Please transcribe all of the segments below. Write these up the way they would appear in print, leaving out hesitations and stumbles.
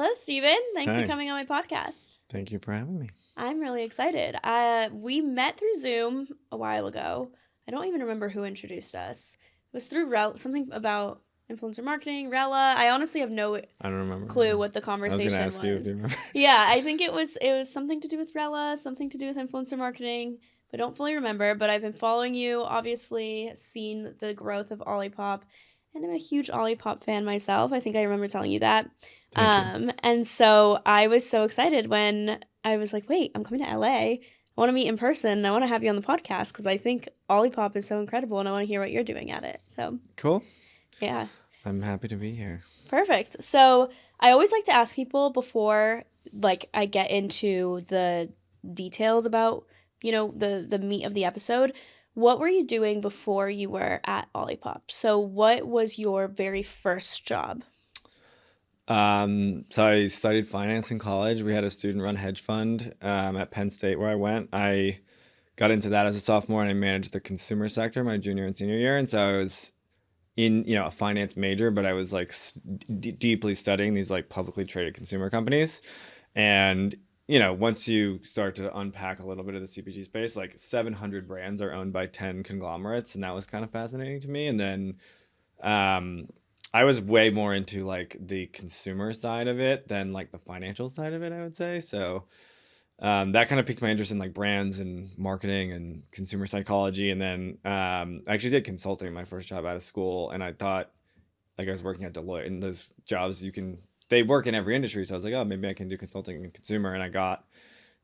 Hello, Steven. Thanks for Hi. coming on my podcast. Thank you for having me. I'm really excited. We met through Zoom a while ago. I don't even remember who introduced us. It was through something about influencer marketing, Rella. I honestly have no I don't remember. clue what the I was going to conversation ask you if was. you remember. Yeah, I think it was something to do with Rella, something to do with influencer marketing, but I don't fully remember. But I've been following you, obviously, seen the growth of Olipop, and I'm a huge Olipop fan myself. I think I remember telling you that. Thank you. And so I was so excited when I was like, wait, I'm coming to LA. I want to meet in person. And I want to have you on the podcast because I think Olipop is so incredible and I want to hear what you're doing at it. So, Cool. yeah. I'm happy to be here. Perfect. So I always like to ask people before like I get into the details about, the meat of the episode. What were you doing before you were at Olipop? So what was your very first job? So I studied finance in college. We had a student-run hedge fund at Penn State where I went. I got into that as a sophomore, and I managed the consumer sector my junior and senior year. And so I was in, a finance major, but I was like deeply studying these like publicly traded consumer companies. And, once you start to unpack a little bit of the CPG space, like 700 brands are owned by 10 conglomerates. And that was kind of fascinating to me. And then I was way more into like the consumer side of it than like the financial side of it, I would say. So that kind of piqued my interest in like brands and marketing and consumer psychology. And then I actually did consulting my first job out of school. And I thought like I was working at Deloitte, and those jobs they work in every industry. So I was like, oh, maybe I can do consulting in consumer. And I got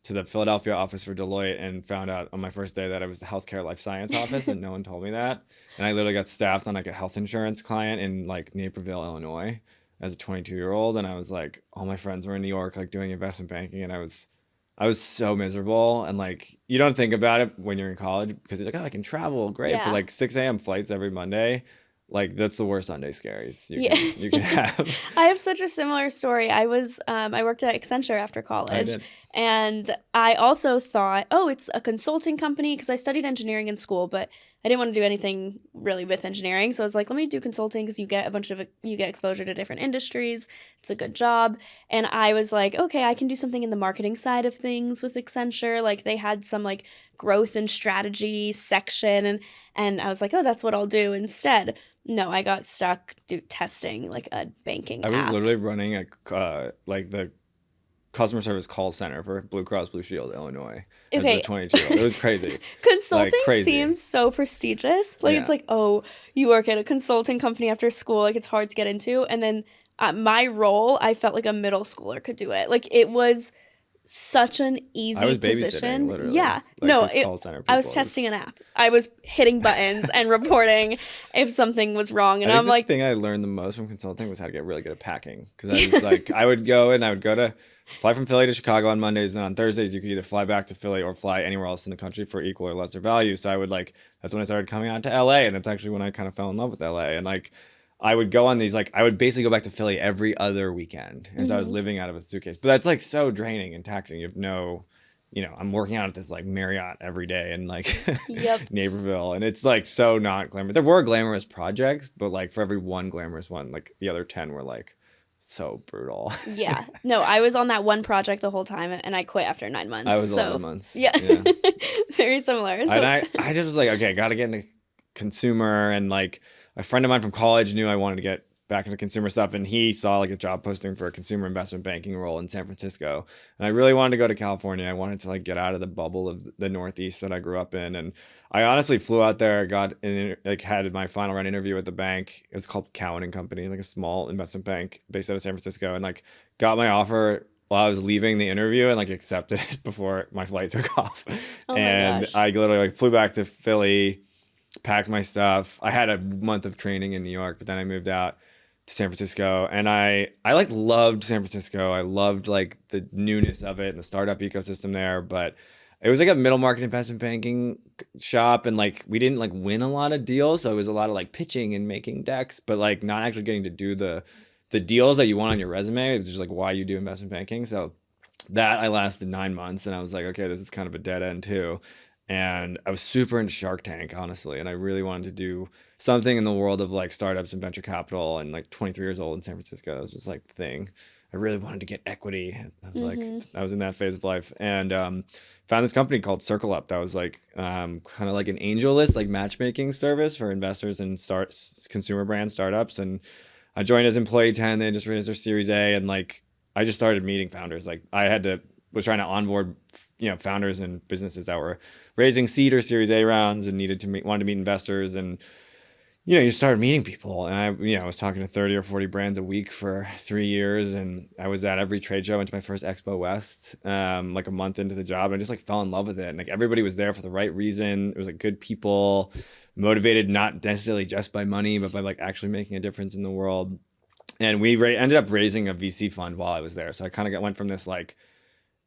to the Philadelphia office for Deloitte and found out on my first day that I was the healthcare life science office, and no one told me that. And I literally got staffed on like a health insurance client in like Naperville, Illinois as a 22-year-old. And I was like, all my friends were in New York, like doing investment banking. And I was so miserable. And like, you don't think about it when you're in college because you're like, oh, I can travel. Great. But Yeah. like 6 a.m. flights every Monday, like that's the worst Sunday scaries Yeah. you can have. I have such a similar story. I worked at Accenture after I college, did. and I also thought, oh, it's a consulting company because I studied engineering in school, but I didn't want to do anything really with engineering. So I was like, let me do consulting because you get exposure to different industries. It's a good job. And I was like, okay, I can do something in the marketing side of things with Accenture. Like they had some like growth and strategy section, and I was like, oh, that's what I'll do instead. No, I got stuck testing like a banking I was app. literally running like the customer service call center for Blue Cross Blue Shield Illinois as a Okay, 22-year-old. It was crazy. Like consulting crazy. seems so prestigious. Like it's Yeah. like, oh, you work at a consulting company after school. Like it's hard to get into. And then my role, I felt like a middle schooler could do it. Like it was such an I easy was babysitting position. literally. Yeah. Like No, these call center I was people. testing an app. I was hitting buttons and reporting if something was wrong. I And think I'm the like, thing I learned the most from consulting was how to get really good at packing. Because I was like, I would go to fly from Philly to Chicago on Mondays, and on Thursdays you could either fly back to Philly or fly anywhere else in the country for equal or lesser value. So that's when I started coming out to LA, and that's actually when I kind of fell in love with LA. And like I would go on these I would basically go back to Philly every other weekend. And so I was mhm. living out of a suitcase. But that's like so draining and taxing. You have no I'm working out at this like Marriott every day in like Yep. Naperville, and it's like so not glamorous. There were glamorous projects, but like for every one glamorous one, like the other 10 were like so brutal. Yeah. No, I was on that one project the whole time and I quit after 9 months. I was 11 So, months. yeah. Yeah. Very similar. And So, I just was like, okay, gotta get into consumer. And like a friend of mine from college knew I wanted to get back into consumer stuff, and he saw like a job posting for a consumer investment banking role in San Francisco. And I really wanted to go to California. I wanted to like get out of the bubble of the Northeast that I grew up in. And I honestly flew out there, had my final round interview at the bank. It was called Cowan and Company, like a small investment bank based out of San Francisco, and like got my offer while I was leaving the interview and like accepted it before my flight took off. oh my And gosh. I literally like flew back to Philly, packed my stuff. I had a month of training in New York, but then I moved out to San Francisco, and I like loved San Francisco. I loved like the newness of it and the startup ecosystem there, but it was like a middle market investment banking shop, and like we didn't like win a lot of deals, so it was a lot of like pitching and making decks, but like not actually getting to do the deals that you want on your resume. It was just like why you do investment banking. So that I lasted 9 months, and I was like, okay, this is kind of a dead end too. And I was super into Shark Tank, honestly, and I really wanted to do something in the world of like startups and venture capital. And like 23 years old in San Francisco, that was just like the thing. I really wanted to get equity. I was like, Mm-hmm. I was in that phase of life, and found this company called Circle Up that was like kind of like an angel list, like matchmaking service for investors and consumer brand startups. And I joined as employee 10. They just raised their Series A, and like I just started meeting founders. Like I was trying to onboard, founders and businesses that were raising seed or Series A rounds and wanted to meet investors. And you started meeting people, and I was talking to 30 or 40 brands a week for 3 years, and I was at every trade show. Went to my first Expo West, like a month into the job, and I just like fell in love with it. And like everybody was there for the right reason. It was like good people, motivated not necessarily just by money, but by like actually making a difference in the world. And we ended up raising a VC fund while I was there. So I kind of went from this like,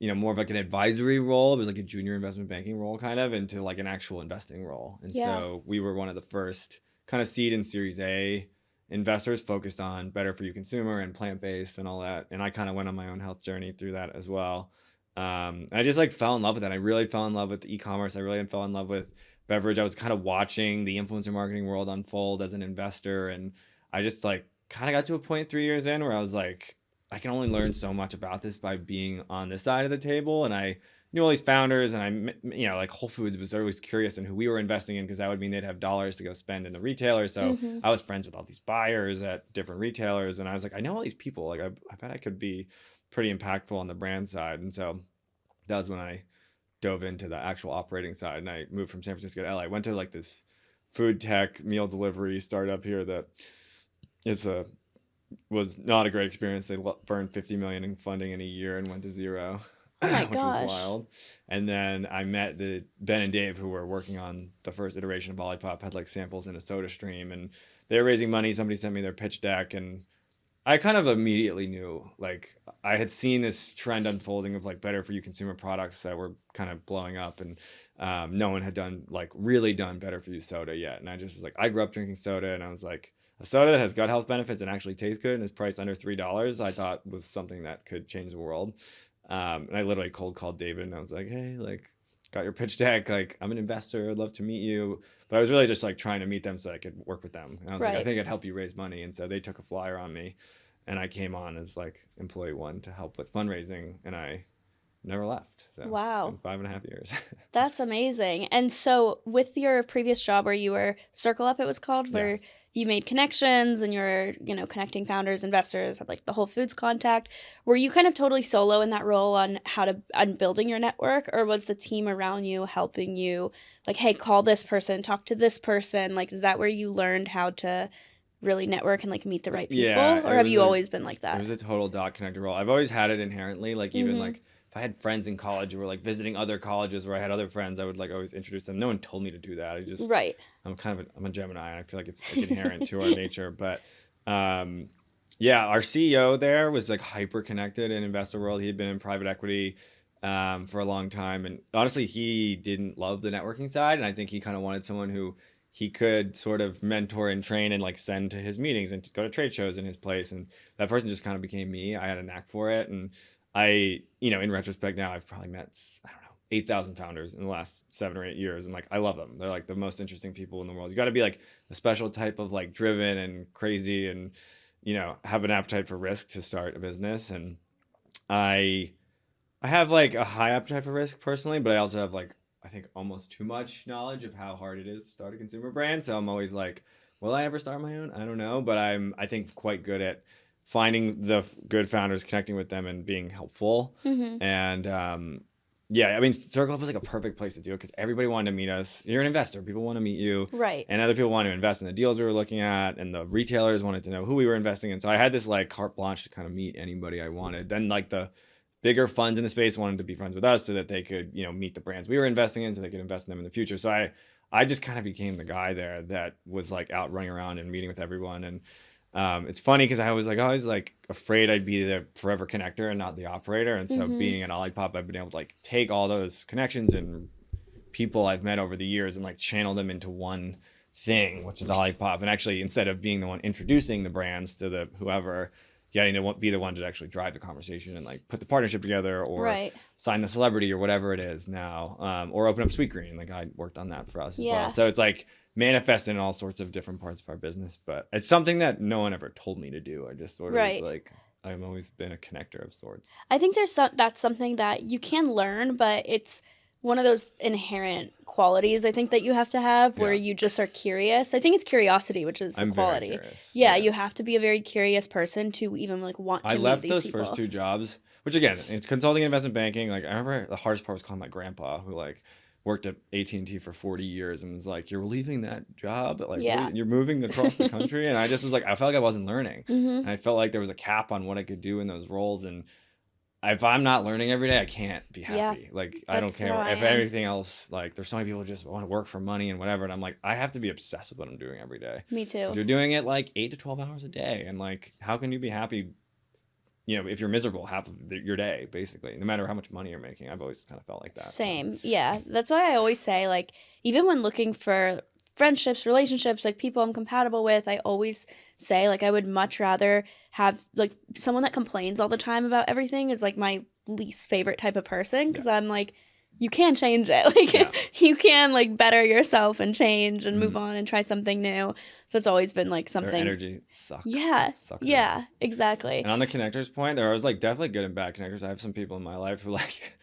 more of like an advisory role. It was like a junior investment banking role kind of into like an actual investing role. And Yeah. so we were one of the first kind of seed and Series A investors focused on better for you consumer and plant-based and all that. And I kind of went on my own health journey through that as well. And I just like fell in love with that. I really fell in love with e-commerce. I really fell in love with beverage. I was kind of watching the influencer marketing world unfold as an investor. And I just like kind of got to a point 3 years in where I was like, I can only learn so much about this by being on this side of the table. And I knew all these founders, and like Whole Foods was always curious in who we were investing in because that would mean they'd have dollars to go spend in the retailer. So Mm-hmm. I was friends with all these buyers at different retailers, and I was like, I know all these people. Like I bet I could be pretty impactful on the brand side. And so that was when I dove into the actual operating side, and I moved from San Francisco to LA. I went to like this food tech meal delivery startup here that was not a great experience. They burned 50 million in funding in a year and went to zero, Oh my which was gosh. wild. And then I met the Ben and Dave who were working on the first iteration of Olipop, had like samples in a soda stream, and they were raising money. Somebody sent me their pitch deck, and I kind of immediately knew, like, I had seen this trend unfolding of like better for you consumer products that were kind of blowing up, and no one had really done better for you soda yet. And I just was like, I grew up drinking soda, and I was like, a soda that has gut health benefits and actually tastes good and is priced under $3, I thought was something that could change the world. And I literally cold called David, and I was like, hey, like, got your pitch deck. Like, I'm an investor. I'd love to meet you. But I was really just like trying to meet them so I could work with them. And I was like, I Right. think I'd help you raise money. And so they took a flyer on me, and I came on as like employee 1 to help with fundraising, and I never left. So it's been Wow. 5.5 years. That's amazing. And so, with your previous job where you were Circle Up, it was called, Yeah. where you made connections and you were, connecting founders, investors, had like the Whole Foods contact. Were you kind of totally solo in that role on building your network, or was the team around you helping you, like, hey, call this person, talk to this person? Like, is that where you learned how to really network and like meet the right people, Yeah, or have you always been like it that? was a total dot connector role. I've always had it inherently. Like even Mm-hmm. like if I had friends in college who were like visiting other colleges where I had other friends, I would like always introduce them. No one told me to do that. Right. I'm a Gemini, and I feel like it's like inherent to our nature. But yeah, our CEO there was like hyper connected in investor world. He had been in private equity for a long time, and honestly, he didn't love the networking side. And I think he kind of wanted someone who he could sort of mentor and train and like send to his meetings and to go to trade shows in his place. And that person just kind of became me. I had a knack for it, and in retrospect now, I've probably met, I don't know, 8,000 founders in the last 7 or 8 years. And like, I love them. They're like the most interesting people in the world. You got to be like a special type of like driven and crazy and, have an appetite for risk to start a business. And I, I have like a high appetite for risk personally, but I also have like, I think almost too much knowledge of how hard it is to start a consumer brand. So I'm always like, will I ever start my own? I don't know, but I think quite good at finding the good founders, connecting with them, and being helpful. Mm-hmm. And yeah, I mean, Circle Up was like a perfect place to do it because everybody wanted to meet us. You're an investor, people want to meet you, Right. and other people wanted to invest in the deals we were looking at, and the retailers wanted to know who we were investing in. So I had this like carte blanche to kind of meet anybody I wanted. Then like the bigger funds in the space wanted to be friends with us so that they could, meet the brands we were investing in so they could invest in them in the future. So I just kind of became the guy there that was like out running around and meeting with everyone. And it's funny because I was like always like afraid I'd be the forever connector and not the operator. And so Mm-hmm. being at Olipop, I've been able to like take all those connections and people I've met over the years and like channel them into one thing, which is Olipop. And actually, instead of being the one introducing the brands to the whoever, getting to be the one to actually drive the conversation and like put the partnership together or Right. sign the celebrity or whatever it is now, or open up Sweetgreen. Like I worked on that for us as well. Yeah. So it's like manifested in all sorts of different parts of our business, but it's something that no one ever told me to do. I just sort of was Right. like, I've always been a connector of sorts. I think that's something that you can learn, but it's one of those inherent qualities I think that you have to have where Yeah. you just are curious. I think it's curiosity, which is the I'm very quality. curious. Yeah, you have to be a very curious person to even like want I to meet left these those first people. 2 jobs, which again, it's consulting and investment banking. Like I remember the hardest part was calling my grandpa who like worked at AT&T for 40 years and was like, "You're leaving that job? Like what are Yeah. you're moving across the country?" And I just was like, I felt like I wasn't learning. Mhm. And I felt like there was a cap on what I could do in those roles, and if I'm not learning every day, I can't be Yeah. happy. Like I don't That's how care I if am. anything else. Like there's so many people who just want to work for money and whatever, and I'm like, I have to be obsessed with what I'm doing every day Me because too. you're doing it like 8 to 12 hours a day, and like how can you be happy? If you're miserable half of your day, basically, no matter how much money you're making. I've always kind of felt like that. So. Same. Yeah. That's why I always say, like, even when looking for friendships, relationships, like people I'm compatible with, I always say, like, I would much rather have, like, someone that complains all the time about everything is, like, my least favorite type of person because I'm like, you can change it. Yeah. Like, you can, like, better yourself and change and move Mhm. on and try something new. So it's always been, like, Their something. energy sucks. Yeah. Suckers. Yeah. Exactly. And on the connectors point, there was like definitely good and bad connectors. I have some people in my life who like,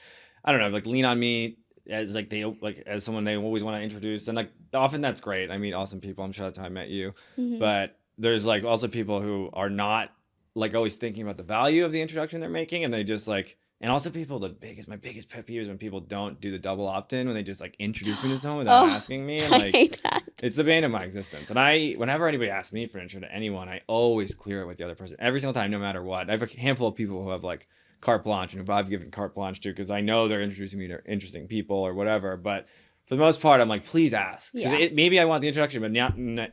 I don't know, like lean on me as like they like as someone they always want to introduce, and like often that's great. I meet awesome people. I'm sure that's how I met you. Mhm. But there's like also people who are not like always thinking about the value of the introduction they're making, and they just like. And also people, my biggest pet peeve is when people don't do the double opt-in, when they just like introduce me to someone without Oh, asking me. And I like, hate that. it's the bane of my existence. And whenever anybody asks me for an intro to anyone, I always clear it with the other person every single time, no matter what. I have a handful of people who have like carte blanche and who I've given carte blanche to because I know they're introducing me to interesting people or whatever. But for the most part, I'm like, please ask. Because Yeah. maybe I want the introduction, but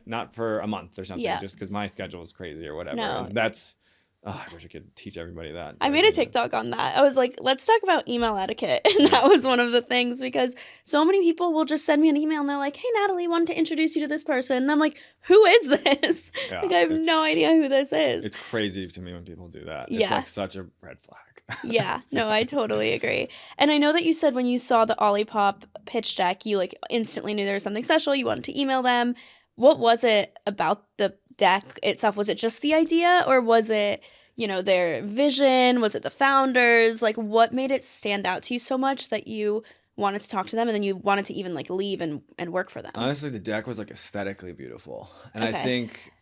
not for a month or something, Yeah. just because my schedule is crazy or whatever. No. And that's, I wish I could teach everybody that. I made a TikTok on that. I was like, let's talk about email etiquette. And Yeah. that was one of the things because so many people will just send me an email and they're like, hey, Natalie, wanted to introduce you to this person. And I'm like, who is this? Yeah, Like, I have no idea who this is. It's crazy to me when people do that. It's Yeah. like such a red flag. Yeah, no, I totally agree. And I know that you said when you saw the Olipop pitch deck, you like instantly knew there was something special. You wanted to email them. What was it about the deck itself? Was it just the idea or was it, their vision? Was it the founders? Like, what made it stand out to you so much that you wanted to talk to them and then you wanted to even like leave and work for them? Honestly, the deck was like aesthetically beautiful. And I Okay. think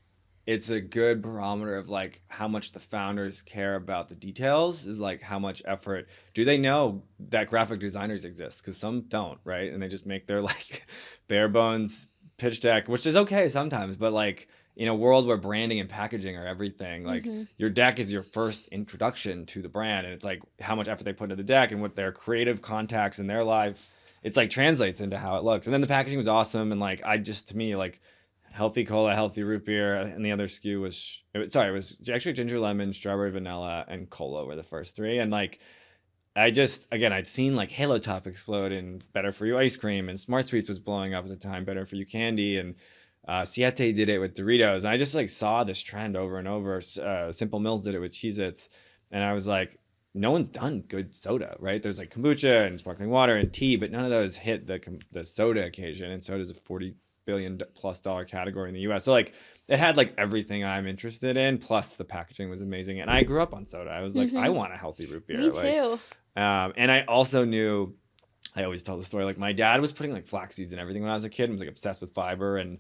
it's a good barometer of like how much the founders care about the details, is like how much effort do they know that graphic designers exist, because some don't, right? And they just make their like bare bones pitch deck, which is okay sometimes, but like in a world where branding and packaging are everything, like your deck is your first introduction to the brand, and it's like how much effort they put into the deck and what their creative contacts in their life, it's like translates into how it looks. And then the packaging was awesome, and like to me, like healthy cola, healthy root beer, and the other SKU was it was actually ginger lemon, strawberry vanilla, and cola were the first 3. And like I'd seen like Halo Top explode in Better For You ice cream, and Smart Sweets was blowing up at the time, Better For You candy, and Siete did it with Doritos, and I just like saw this trend over and over. Simple Mills did it with Cheez-Its, and I was like, no one's done good soda, right? There's like kombucha and sparkling water and tea, but none of those hit the soda occasion, and soda's a $40 billion plus category in the US. So like it had like everything I'm interested in, plus the packaging was amazing. And I grew up on soda. I was like, I want a healthy root beer. Me too. And I also knew, I always tell the story, like my dad was putting like flax seeds and everything when I was a kid and was like obsessed with fiber. And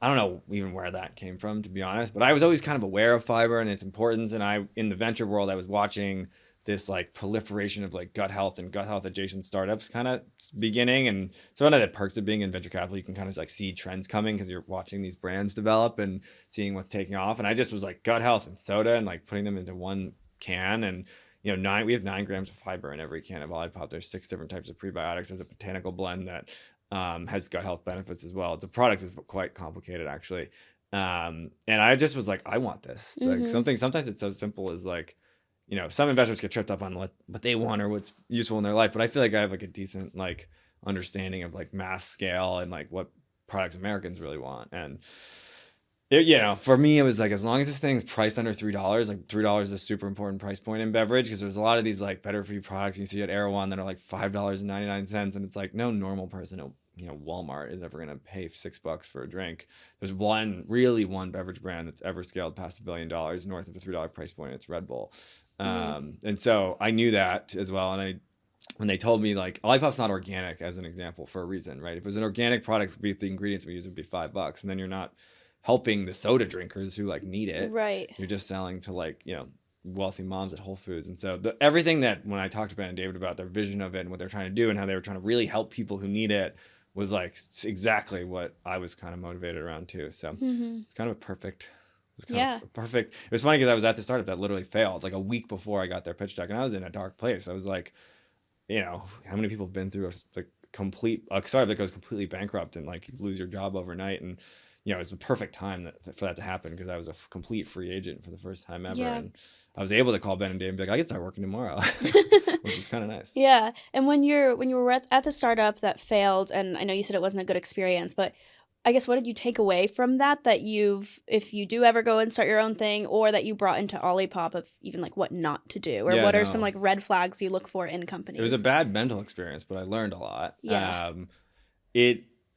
I don't know even where that came from, to be honest, but I was always kind of aware of fiber and its importance. And in the venture world, I was watching this like proliferation of like gut health and gut health adjacent startups kind of beginning. And so one of the perks of being in venture capital, you can kind of like see trends coming because you're watching these brands develop and seeing what's taking off. And I just was like gut health and soda and like putting them into one can. And we have 9 grams of fiber in every can of Olipop. There's 6 different types of prebiotics. There's a botanical blend that has gut health benefits as well. The product is quite complicated actually. And I just was like, I want this. It's like sometimes it's so simple as like, some investors get tripped up on what they want or what's useful in their life, but I feel like I have like a decent like understanding of like mass scale and like what products Americans really want. And for me, it was like, as long as this thing's priced under $3, like $3 is a super important price point in beverage, because there's a lot of these like better for you products you see at Erewhon that are like $5.99, and it's like no normal person Walmart is ever going to pay $6 for a drink. There's one beverage brand that's ever scaled past $1 billion north of a $3 price point. It's Red Bull. And so I knew that as well. And when they told me like Olipop's not organic as an example for a reason, right? If it was an organic product, the ingredients we use would be $5, and then you're not helping the soda drinkers who like need it. Right. You're just selling to like, wealthy moms at Whole Foods. And so everything that when I talked to Ben and David about their vision of it and what they're trying to do and how they were trying to really help people who need it was like exactly what I was kind of motivated around too. So it's kind of a perfect. Perfect. It was funny because I was at the startup that literally failed like a week before I got their pitch deck, and I was in a dark place. I was like, how many people have been through a startup that goes completely bankrupt and like you lose your job overnight, and it was the perfect time for that to happen because I was a complete free agent for the first time ever, and I was able to call Ben and Dave and be like, I can start working tomorrow, which was kind of nice. Yeah, and when you were at the startup that failed, and I know you said it wasn't a good experience, but I guess what did you take away from that if you do ever go and start your own thing, or that you brought into Olipop of even like what not to do, or what are some like red flags you look for in companies? It was a bad mental experience, but I learned a lot. Yeah.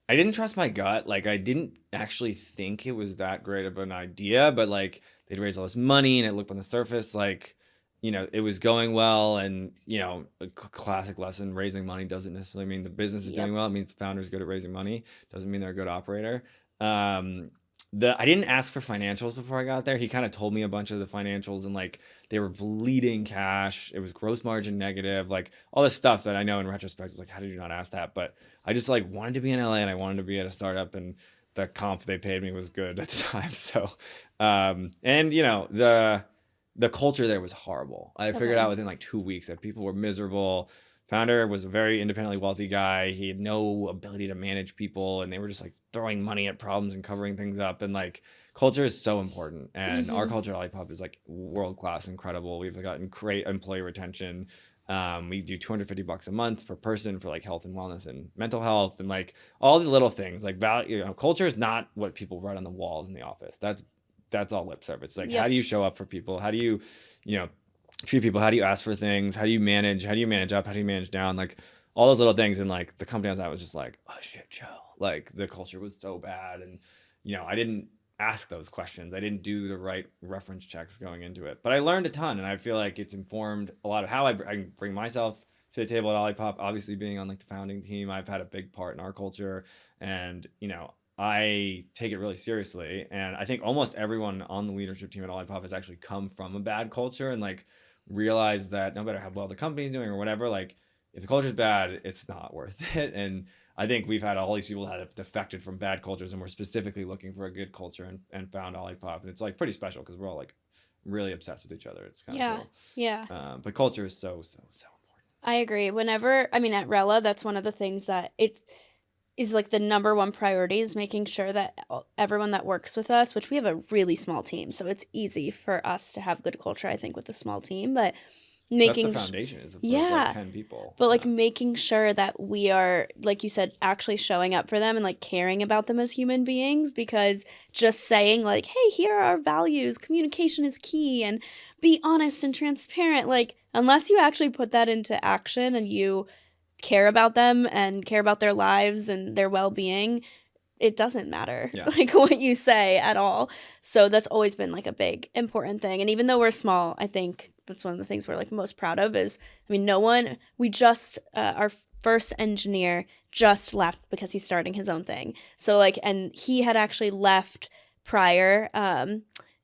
I didn't trust my gut. Like I didn't actually think it was that great of an idea, but like they'd raised all this money and it looked on the surface like, it was going well, and, a classic lesson, raising money doesn't necessarily mean the business is doing well. It means the founder's good at raising money. Doesn't mean they're a good operator. I didn't ask for financials before I got there. He kind of told me a bunch of the financials, and like they were bleeding cash. It was gross margin negative, like all this stuff that I know in retrospect is like, how did you not ask that? But I just like wanted to be in LA and I wanted to be at a startup, and the comp they paid me was good at the time. So, the culture there was horrible. I figured out within like 2 weeks that people were miserable. Founder was a very independently wealthy guy. He had no ability to manage people, and they were just like throwing money at problems and covering things up. And like culture is so important. And our culture at Olipop is like world class, incredible. We've gotten great employee retention. We do $250 a month per person for like health and wellness and mental health, and like all the little things like value. Culture is not what people write on the walls in the office. That's all lip service. Like, how do you show up for people? How do you, treat people? How do you ask for things? How do you manage? How do you manage up? How do you manage down? Like all those little things. And like the company I was at was just like, oh shit, Joe. Like the culture was so bad. And, I didn't ask those questions. I didn't do the right reference checks going into it. But I learned a ton. And I feel like it's informed a lot of how I bring myself to the table at Olipop. Obviously being on like the founding team, I've had a big part in our culture. And, I take it really seriously, and I think almost everyone on the leadership team at Olipop has actually come from a bad culture and like realized that no matter how well the company's doing or whatever, like if the culture's bad, it's not worth it. And I think we've had all these people that have defected from bad cultures, and we're specifically looking for a good culture and found Olipop, and it's like pretty special because we're all like really obsessed with each other. It's kind of cool. Yeah. But culture is so important. I agree. At Rella, that's one of the things that is like the number one priority is making sure that everyone that works with us, which we have a really small team, so it's easy for us to have good culture, I think, with a small team, but making that's the foundation is like 10 people. But like making sure that we are, like you said, actually showing up for them and like caring about them as human beings, because just saying like, hey, here are our values, communication is key, and be honest and transparent, like unless you actually put that into action and you care about them and care about their lives and their well-being, it doesn't matter like what you say at all. So that's always been like a big important thing. And even though we're small, I think that's one of the things we're like most proud of is, we just our first engineer just left because he's starting his own thing. So like, and he had actually left prior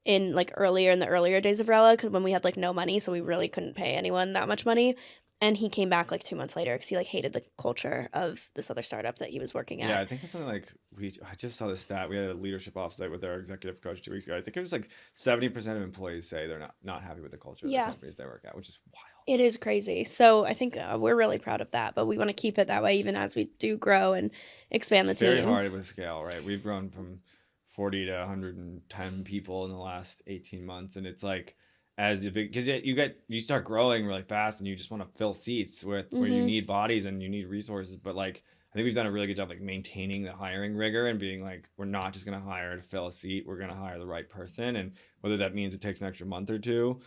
in like earlier in the earlier days of Rella, because when we had like no money, so we really couldn't pay anyone that much money. And he came back like 2 months later because he like hated the culture of this other startup that he was working at. Yeah, I think it's something like I just saw the stat. We had a leadership offsite with our executive coach 2 weeks ago. I think it was like 70% of employees say they're not happy with the culture of the companies they work at, which is wild. It is crazy. So I think we're really proud of that, but we want to keep it that way even as we do grow and expand the team. It's very hard with scale, right? We've grown from 40 to 110 people in the last 18 months, and it's like, because you start growing really fast and you just want to fill seats where you need bodies and you need resources. But like, I think we've done a really good job like maintaining the hiring rigor and being like, we're not just going to hire to fill a seat. We're going to hire the right person. And whether that means it takes an extra month or two,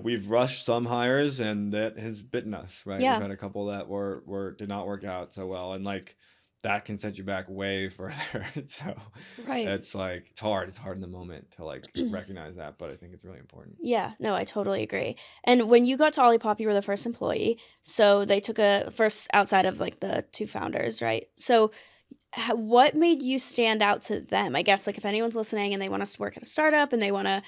we've rushed some hires and that has bitten us, right? Yeah. We've had a couple that did not work out so well. And like, that can set you back way further. So Right. it's like, it's hard in the moment to like recognize that, but I think it's really important. Yeah, no, I totally agree. And when you got to Olipop, you were the first employee. So they took a first outside of like the two founders, right? So what made you stand out to them? I guess like if anyone's listening and they want to work at a startup and they want to,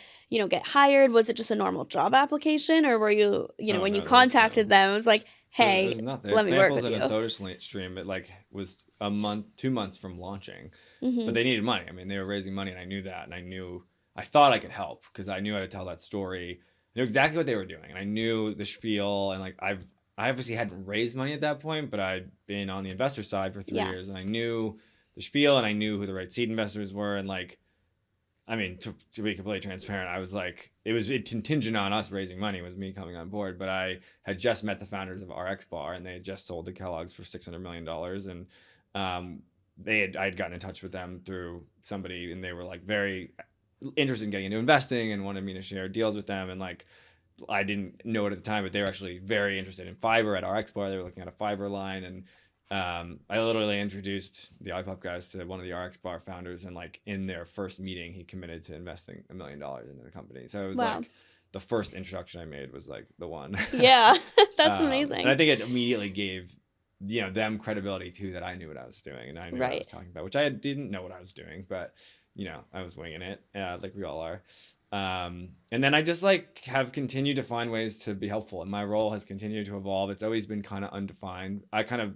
get hired, was it just a normal job application, or were you, Oh when you no, there was no. contacted them, it was like, There hey, was nothing. let It's me work samples with in a you? soda stream. It like was a month, 2 months from launching, but Mm-hmm. they needed money. I mean, they were raising money, and I knew that, and I thought I could help because I knew how to tell that story. I knew exactly what they were doing, and I knew the spiel. And like I obviously hadn't raised money at that point, but I'd been on the investor side for 3 years, and I knew the spiel, and I knew who the right seed investors were, and like I mean, to be completely transparent, I was like, it contingent on us raising money was me coming on board. But I had just met the founders of RX Bar, and they had just sold to Kellogg's for $600 million, and I had gotten in touch with them through somebody, and they were like very interested in getting into investing and wanted me to share deals with them. And like, I didn't know it at the time, but they were actually very interested in fiber at RX Bar. They were looking at a fiber line, and I literally introduced the Olipop guys to one of the RX Bar founders, and like in their first meeting, he committed to investing $1 million into the company. So it was Wow. like the first introduction I made was like the one. Yeah, that's And amazing. I think it immediately gave them credibility too, that I knew what I was doing and I knew what I Right. was talking about, which I didn't know what I was doing, but I was winging it, like we all are. And then I just like have continued to find ways to be helpful, and my role has continued to evolve. It's always been kind of undefined. I kind of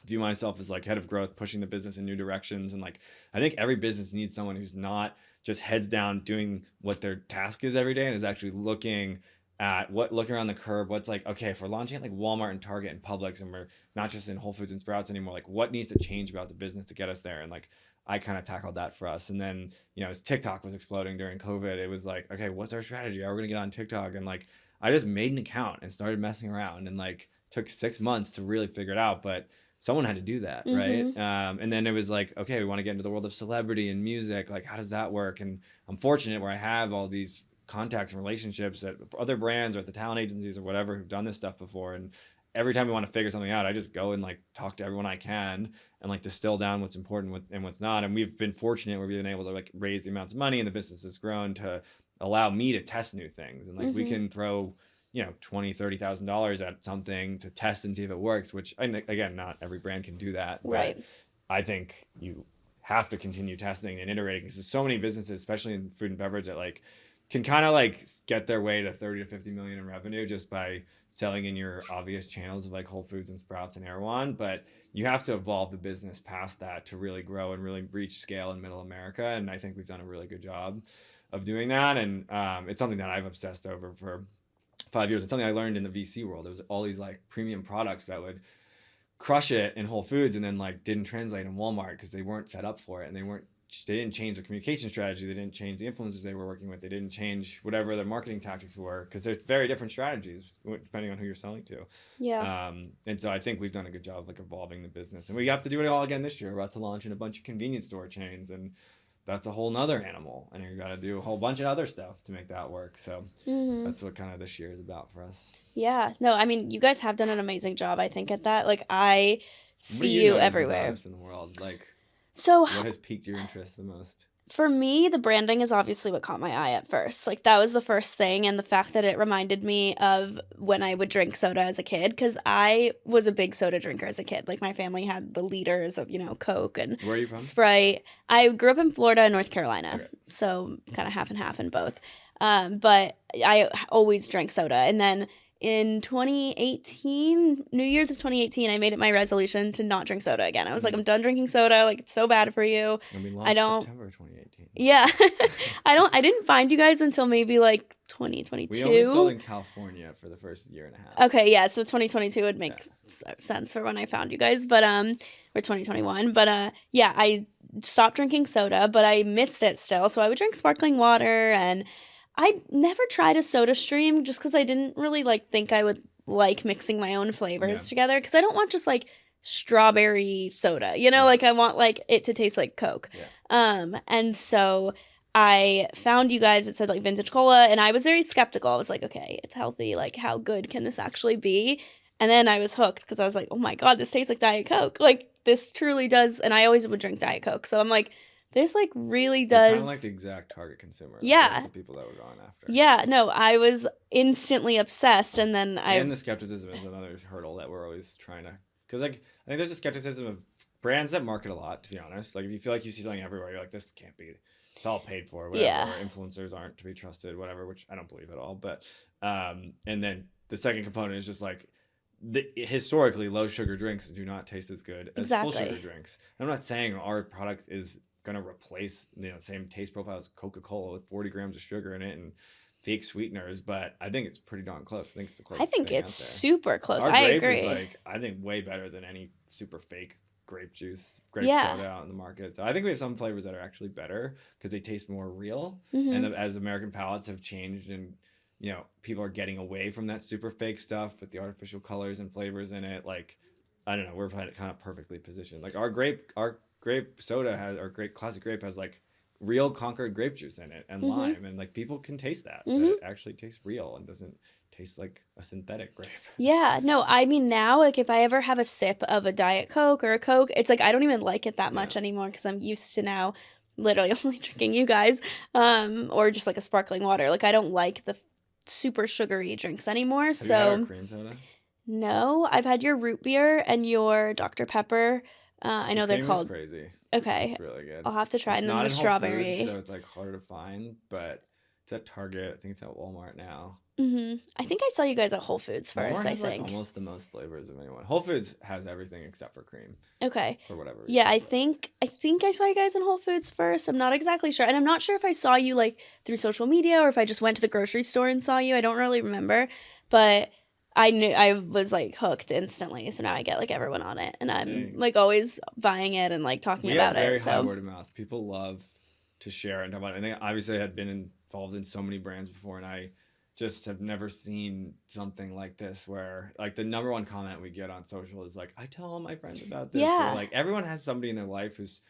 view myself as like head of growth, pushing the business in new directions. And like, I think every business needs someone who's not just heads down doing what their task is every day, and is actually looking around the curve. What's like, okay, if we're launching at like Walmart and Target and Publix, and we're not just in Whole Foods and Sprouts anymore, like what needs to change about the business to get us there? And like, I kind of tackled that for us. And then, as TikTok was exploding during COVID, it was like, okay, what's our strategy? How are we gonna get on TikTok? And like, I just made an account and started messing around, and like took 6 months to really figure it out. But someone had to do that, right? Mm-hmm. And then it was like, okay, we want to get into the world of celebrity and music. Like, how does that work? And I'm fortunate where I have all these contacts and relationships at other brands or at the talent agencies or whatever who've done this stuff before. And every time we want to figure something out, I just go and like talk to everyone I can and like distill down what's important and what's not. And we've been fortunate where we've been able to like raise the amounts of money, and the business has grown to allow me to test new things. And like we Mm-hmm. can throw $20,000-$30,000 at something to test and see if it works, which again, not every brand can do that, but Right. I think you have to continue testing and iterating, because there's so many businesses, especially in food and beverage, that like can kind of like get their way to 30 to 50 million in revenue just by selling in your obvious channels of like Whole Foods and Sprouts and Erewhon. But you have to evolve the business past that to really grow and really reach scale in middle America. And I think we've done a really good job of doing that. And it's something that I've obsessed over for 5 years. It's something I learned in the VC world. There was all these like premium products that would crush it in Whole Foods and then like didn't translate in Walmart because they weren't set up for it, and they didn't change their communication strategy. They didn't change the influencers they were working with. They didn't change whatever their marketing tactics were, because there's very different strategies depending on who you're selling to. Yeah. And so I think we've done a good job of like evolving the business, and we have to do it all again this year. We're about to launch in a bunch of convenience store chains, and that's a whole nother animal, and you got to do a whole bunch of other stuff to make that work. So Mm-hmm. that's what kind of this year is about for us. Yeah. No, I mean, you guys have done an amazing job, I think, at that. Like, I What do see you you notice the everywhere. most in the world? Like, So, what has piqued your interest the most? for me, the branding is obviously what caught my eye at first. Like, that was the first thing, and the fact that it reminded me of when I would drink soda as a kid, because I was a big soda drinker as a kid. Like, my family had the liters of, Coke and Where are you from? Sprite. I grew up in Florida and North Carolina, Okay. so kind of half and half in both. But I always drank soda. And then in 2018, New Year's of 2018, I made it my resolution to not drink soda again. I was like, I'm done drinking soda. Like, it's so bad for you. And we I launched don't- September 2018. Yeah. I didn't find you guys until maybe like 2022. We only sold in California for the first year and a half. Okay, yeah, so 2022 would make sense for when I found you guys, but or 2021, but yeah, I stopped drinking soda, but I missed it still, so I would drink sparkling water, and I never tried a soda stream just because I didn't really think I would like mixing my own flavors Yeah. together, because I don't want just strawberry soda, Yeah. like I want it to taste like Coke. And so I found you guys, it said vintage cola, and I was very skeptical. I was like, okay, it's healthy, how good can this actually be? And then I was hooked because I was like, oh my god, this tastes like Diet Coke. this truly does, and I always would drink Diet Coke. So I'm like, this like really You're kind of does. like the exact target consumer. Like, that's Yeah. the people that we're going after. Yeah, no, I was instantly obsessed, and then And the skepticism is another hurdle that we're always trying to, because like I think there's a skepticism of brands that market a lot. To be honest, like if you feel like you see something everywhere, you're like, this can't be. It's all paid for, whatever. yeah. Or influencers aren't to be trusted, whatever. Which I don't believe at all. But and then the second component is just like historically low sugar drinks do not taste as good as full Exactly. sugar drinks. I'm not saying our product is gonna replace same taste profile as Coca-Cola with 40 grams of sugar in it and fake sweeteners, but I think it's pretty darn close. I think it's the I closest think thing it's out there. super close. Our I grape is agree. like, I think, way better than any super fake grape juice, grape Yeah. soda out in the market. So I think we have some flavors that are actually better because they taste more real. Mhm. And as American palates have changed and people are getting away from that super fake stuff with the artificial colors and flavors in it, like I don't know, we're kind of perfectly positioned. Like our grape soda has, our grape classic grape has like real Concord grape juice in it and Mhm. lime, and like people can taste that Mhm. it actually tastes real and doesn't taste like a synthetic grape. Yeah, no, I mean now, like if I ever have a sip of a Diet Coke or a Coke, it's like I don't even like it that much Yeah. anymore because I'm used to now literally only drinking you guys, or just like a sparkling water. Like I don't like the super sugary drinks anymore. Have you had our So cream soda? no, I've had your root beer and your Dr. Pepper. I The know they're cream is called. crazy. Okay, It's really good. I'll have to try. It's And then not the in Whole Foods, strawberry. so it's like harder to find, but it's at Target. I think it's at Walmart now. I think I saw you guys at Whole Foods first. Walmart I has like think. almost the most flavors of anyone. Whole Foods has everything except for cream Okay. for whatever reason. Yeah, I think I saw you guys in Whole Foods first. I'm not exactly sure. And I'm not sure if I saw you like through social media or if I just went to the grocery store and saw you. I don't really remember, but I knew I was like hooked instantly. So now I get like everyone on it and I'm Dang. like always buying it and like talking We have about very it. high So word of mouth. People love to share and talk about it. And obviously I had been involved in so many brands before, and I just have never seen something like this where like the number one comment we get on social is like, I tell all my friends about this. Yeah. Or like everyone has somebody in their life who's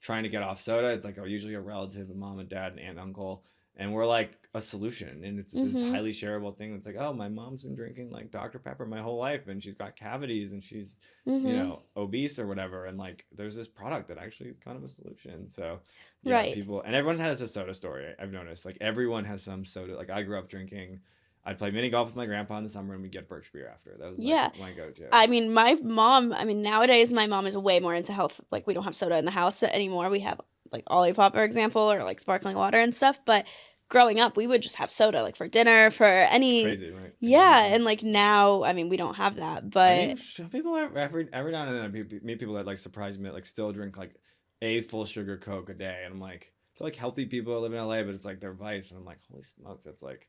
trying to get off soda. It's like usually a relative, a mom and dad, an aunt, uncle. And we're like a solution. And it's this Mhm. highly shareable thing. It's like, oh, my mom's been drinking like Dr. Pepper my whole life and she's got cavities and she's, Mhm. obese or whatever. And like there's this product that actually is kind of a solution. So yeah, Right. people, and everyone has a soda story. I've noticed like everyone has some soda. Like I grew up drinking, I'd play mini golf with my grandpa in the summer and we'd get birch beer after. That was Yeah. like my go-to. I mean, my mom, nowadays my mom is way more into health. Like we don't have soda in the house anymore. We have like Olipop, for example, or like sparkling water and stuff. But growing up, we would just have soda like for dinner, for any. Crazy, right? Yeah, and like now, we don't have that. I But mean, some people every now and then I meet people that like surprise me that like still drink like a full sugar Coke a day, and I'm like, it's like healthy people that live in LA, but it's like their vice, and I'm like, holy smokes, that's like,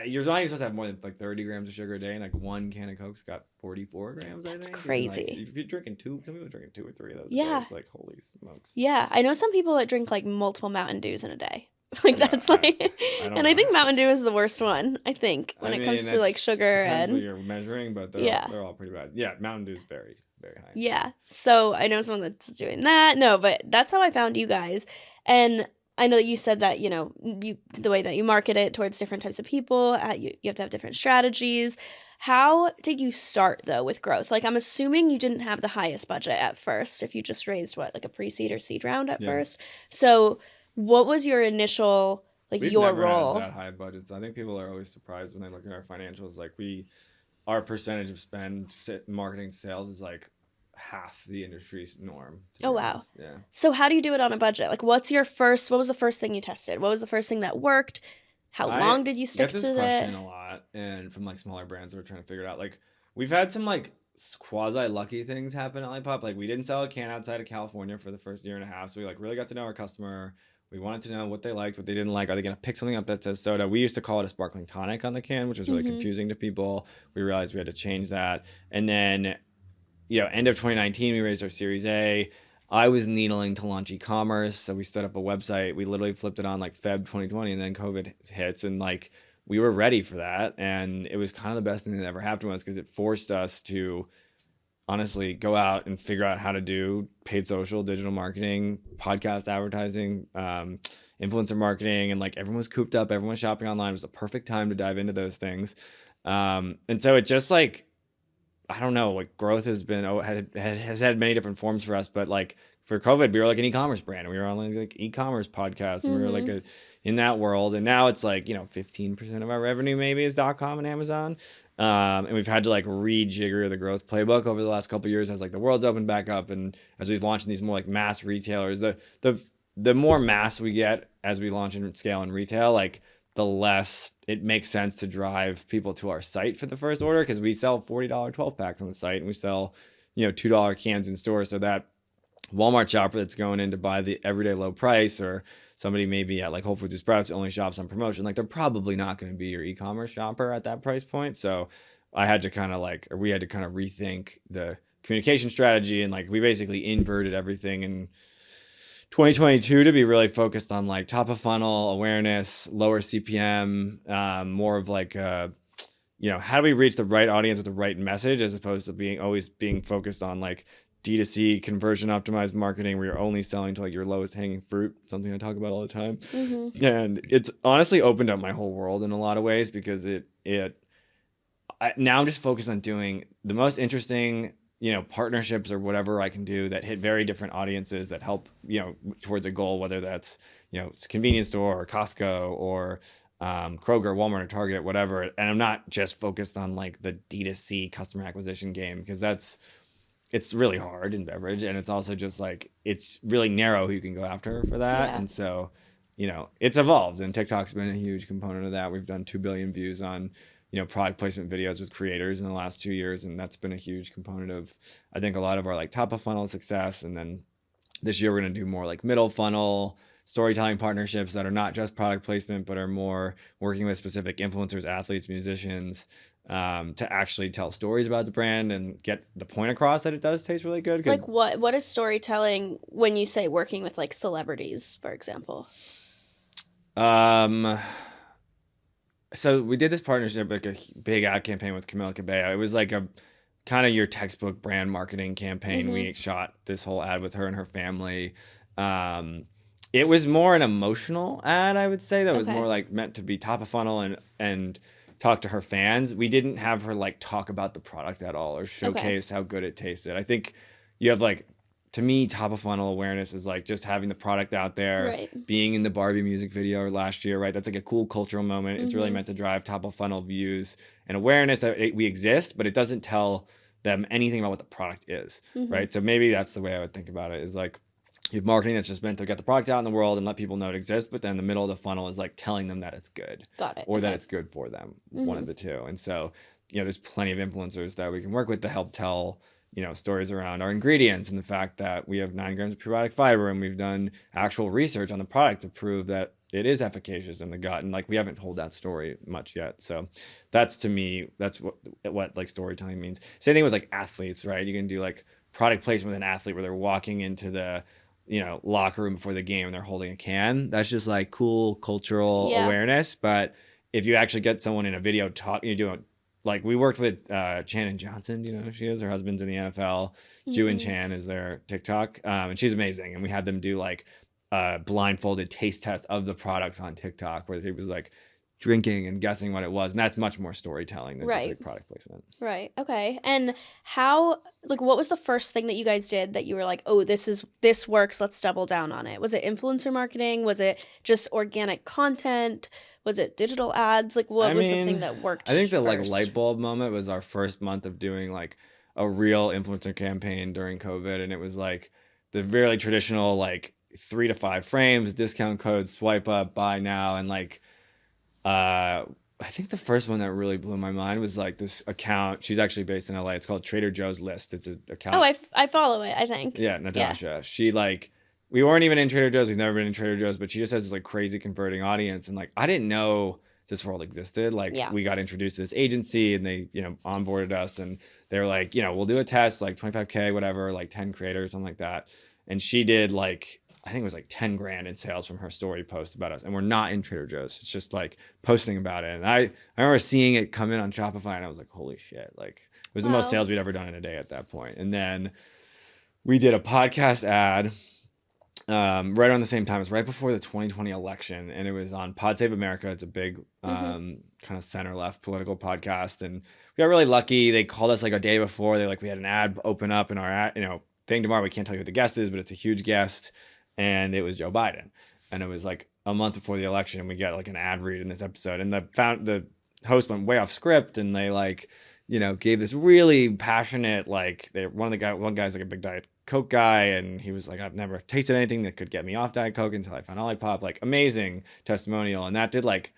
you're not even supposed to have more than like 30 grams of sugar a day, and like one can of Coke's got 44 grams. That's I think. crazy. And, like, if you're drinking some people are drinking 2 or 3 of those. Yeah. A day. It's like holy smokes. Yeah, I know some people that drink like multiple Mountain Dews in a day. Like Yeah, that's I like, don't and I know. think Mountain Dew is the worst one. I think when I it comes mean, to like that's- sugar depends what and you're measuring, but Yeah. they're all pretty bad. Yeah, Mountain Dew's very very high. yeah. So I know someone that's doing that. No, but that's how I found you guys. And I know that you said that, the way that you market it towards different types of people, you have to have different strategies. How did you start though with growth? Like I'm assuming you didn't have the highest budget at first if you just raised like a pre-seed or seed round at Yeah. first. So what was your initial We've your never role? had that high budgets. I think people are always surprised when they look at our financials. Like our percentage of spend marketing sales is like half the industry's norm. Oh, wow. Honest. Yeah. So how do you do it on a budget? Like what was the first thing you tested? What was the first thing that worked? How long did you stick get this to question it? a lot, and from like smaller brands that are trying to figure it out. Like we've had some like quasi lucky things happen at Olipop. Like we didn't sell a can outside of California for the first year and a half, so we like really got to know our customer. We wanted to know what they liked, what they didn't like. Are they going to pick something up that says soda? We used to call it a sparkling tonic on the can, which was really confusing to people. We realized we had to change that. And then, end of 2019, we raised our Series A. I was needling to launch e-commerce, so we set up a website. We literally flipped it on like Feb 2020, and then COVID hits, and like we were ready for that. And it was kind of the best thing that ever happened to us because it forced us to honestly go out and figure out how to do paid social, digital marketing, podcast advertising, influencer marketing, and like everyone was cooped up, everyone was shopping online. It was the perfect time to dive into those things. And so it just like I don't know, like growth has been has had many different forms for us, but like for COVID, we were like an e-commerce brand, and we were on like e-commerce podcasts, and we were like Mm-hmm. in that world. And now it's like 15% of our revenue maybe is .com and Amazon, and we've had to like rejigger the growth playbook over the last couple of years as like the world's opened back up, and as we've launched these more like mass retailers. The more mass we get as we launch and scale in retail, like the less it makes sense to drive people to our site for the first order, because we sell $40 12 packs on the site, and we sell $2 cans in store. So that Walmart shopper that's going in to buy the everyday low price, or somebody maybe at like Whole Foods or Sprouts only shops on promotion, like they're probably not going to be your e-commerce shopper at that price point. So I had to kind of like, or we had to kind of rethink the communication strategy, and like we basically inverted everything in 2022 to be really focused on like top of funnel awareness, lower CPM, more of like how do we reach the right audience with the right message, as opposed to being focused on like D2C conversion optimized marketing where you're only selling to like your lowest hanging fruit, something I talk about all the time. Mm-hmm. And it's honestly opened up my whole world in a lot of ways, because now I'm just focused on doing the most interesting, partnerships or whatever I can do that hit very different audiences that help, towards a goal, whether that's, it's a convenience store or Costco or Kroger, Walmart, or Target, whatever. And I'm not just focused on like the D2C customer acquisition game, because it's really hard in beverage. And it's also just like, it's really narrow who you can go after for that. Yeah. And so, it's evolved, and TikTok's been a huge component of that. We've done 2 billion views on product placement videos with creators in the last 2 years, and that's been a huge component of, I think, a lot of our like top of funnel success. And then this year we're going to do more like middle funnel storytelling partnerships that are not just product placement, but are more working with specific influencers, athletes, musicians, to actually tell stories about the brand and get the point across that it does taste really good. Like what is storytelling when you say working with like celebrities, for example? Um, so we did this partnership, like a big ad campaign with Camila Cabello. It was like a kind of your textbook brand marketing campaign. Mm-hmm. We shot this whole ad with her and her family. Um, it was more an emotional ad, I would say, that was Okay. more like meant to be top of funnel and talk to her fans. We didn't have her like talk about the product at all or showcase how good it tasted. I think you have like, to me, top of funnel awareness is like just having the product out there, Right. being in the Barbu music video last year, right? That's like a cool cultural moment. It's really Mm-hmm. meant to drive top of funnel views and awareness that we exist, but it doesn't tell them anything about what the product is, Mm-hmm. right? So maybe that's the way I would think about it, is like you have marketing that's just meant to get the product out in the world and let people know it exists, but then the middle of the funnel is like telling them that it's good Got it. or that Okay. it's good for them, one Mm-hmm. of the two. And so, there's plenty of influencers that we can work with to help tell stories around our ingredients and the fact that we have 9 grams of prebiotic fiber, and we've done actual research on the product to prove that it is efficacious in the gut. And like we haven't told that story much yet. So that's, to me, that's what like storytelling means. Same thing with like athletes, right? You can do like product placement with an athlete where they're walking into the locker room before the game and they're holding a can. That's just like cool cultural Yeah. awareness. But if you actually get someone in a video doing, like we worked with Shannon Johnson, do you know who she is? Her husband's in the NFL. Ju and Mm-hmm. Chan is their TikTok, and she's amazing. And we had them do like a blindfolded taste test of the products on TikTok, where he was like drinking and guessing what it was, and that's much more storytelling than just Right. like product placement. Right. Okay. And what was the first thing that you guys did that you were like, oh, this works, let's double down on it? Was it influencer marketing? Was it just organic content? Was it digital ads? Like, what I was the mean, thing that worked I think the like first? light bulb moment was our first month of doing like a real influencer campaign during COVID, and it was like the very traditional like 3 to 5 frames, discount codes, swipe up, buy now, and like I think the first one that really blew my mind was like this account. She's actually based in LA. It's called Trader Joe's List. It's an Oh, account. I follow it, I think. Yeah, Yeah. Natasha. She like, we weren't even in Trader Joe's. We've never been in Trader Joe's, but she just has this like crazy converting audience. And like, I didn't know this world existed. Like, Yeah. we got introduced to this agency, and they, onboarded us, and they were like, we'll do a test, like 25K, whatever, like 10 creators, something like that. And she did like, I think it was like 10 grand in sales from her story post about us. And we're not in Trader Joe's. It's just like posting about it. And I remember seeing it come in on Shopify, and I was like, holy shit. Like, it was the most Wow. sales we'd ever done in a day at that point. And then we did a podcast ad right around the same time. It was right before the 2020 election, and it was on Pod Save America. It's a big kind of center left political podcast, and we got really lucky. They called us like a day before. They're like, we had an ad open up in our thing tomorrow. We can't tell you who the guest is, but it's a huge guest, and it was Joe Biden. And it was like a month before the election, and we got like an ad read in this episode, and the host went way off script, and they like gave this really passionate one guy's like a big Diet Coke guy, and he was like, I've never tasted anything that could get me off Diet Coke until I found Olipop. Like, amazing testimonial, and that did like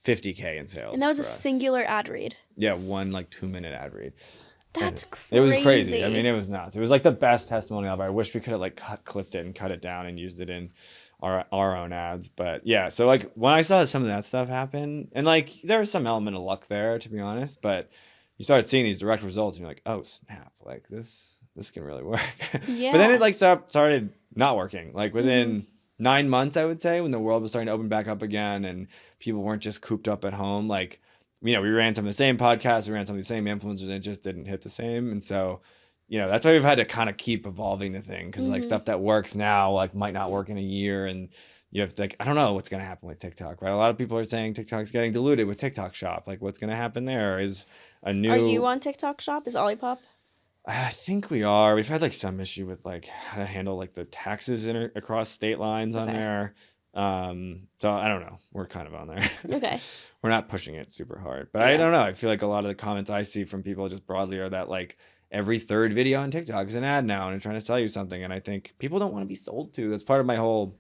50K in sales. And that was a for us. singular ad read. Yeah, one like 2-minute ad read. That's crazy. It was crazy. I mean, it was nuts. It was like the best testimonial ever. I wish we could have like clipped it and cut it down and used it in our own ads. But yeah, so like when I saw some of that stuff happen, and like there was some element of luck there, to be honest, but you started seeing these direct results and you're like, oh snap, like this can really work. Yeah. But then it like started not working. Like within 9 months, I would say, when the world was starting to open back up again and people weren't just cooped up at home, like, we ran some of the same podcasts, we ran some of the same influencers, and it just didn't hit the same. And so, that's why we've had to kind of keep evolving the thing, because like stuff that works now like might not work in a year, and you have to like, I don't know what's going to happen with TikTok, right? A lot of people are saying TikTok's getting diluted with TikTok Shop. Like, what's going to happen there? Is a new... Are you on TikTok Shop? Is Olipop? I think we are. We've had like some issue with like how to handle like the taxes across state lines on there. So I don't know. We're kind of on there. Okay. We're not pushing it super hard, but I don't know. I feel like a lot of the comments I see from people just broadly are that like every third video on TikTok is an ad now and they're trying to sell you something. And I think people don't want to be sold to. That's part of my whole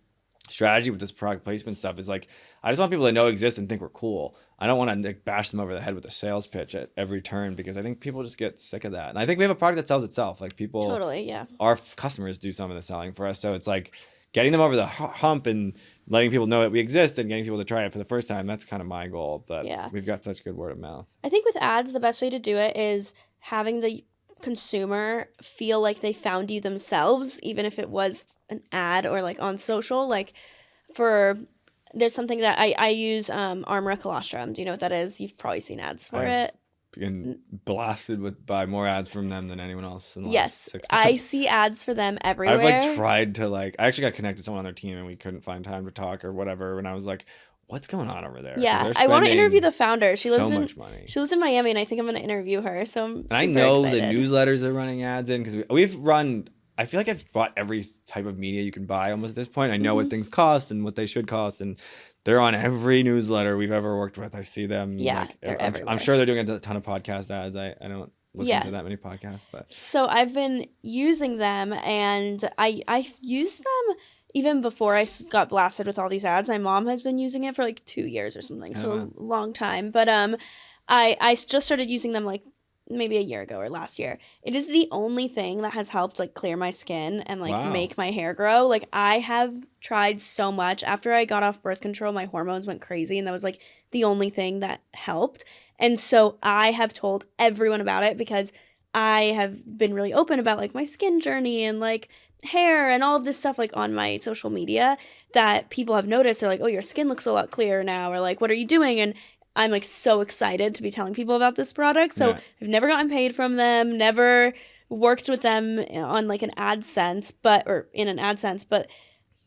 strategy with this product placement stuff, is like, I just want people to know exist and think we're cool. I don't want to like bash them over the head with a sales pitch at every turn, because I think people just get sick of that. And I think we have a product that sells itself. Like, people, totally, yeah. Our customers do some of the selling for us. So it's like getting them over the hump and letting people know that we exist and getting people to try it for the first time. That's kind of my goal. But we've got such good word of mouth. I think with ads, the best way to do it is having the consumer feel like they found you themselves, even if it was an ad or like on social. Like, there's something that I use, Armora colostrum. Do you know what that is? You've probably seen ads for it. Been blasted by more ads from them than anyone else in the last 6 months. I see ads for them everywhere. I've like tried to I actually got connected to someone on their team and we couldn't find time to talk or whatever, and I was like, what's going on over there? Yeah, I want to interview the founder. She lives so much money. She lives in Miami, and I think I'm going to interview her. So I'm super I know excited. The newsletters are running ads in, because we've run. I feel like I've bought every type of media you can buy almost at this point. I know what things cost and what they should cost, and they're on every newsletter we've ever worked with. I see them. Yeah, they're everywhere. I'm sure they're doing a ton of podcast ads. I don't listen to that many podcasts, but so I've been using them, and I used them even before I got blasted with all these ads. My mom has been using it for like 2 years or something, so a long time. But I just started using them like maybe a year ago or last year. It is the only thing that has helped like clear my skin and like make my hair grow. Like, I have tried so much. After I got off birth control, my hormones went crazy, and that was like the only thing that helped. And so I have told everyone about it, because I have been really open about like my skin journey and like hair and all of this stuff like on my social media, that people have noticed. They're like, oh, your skin looks a lot clearer now, or like, what are you doing? And I'm like so excited to be telling people about this product. So I've never gotten paid from them, never worked with them on like an ad sense, but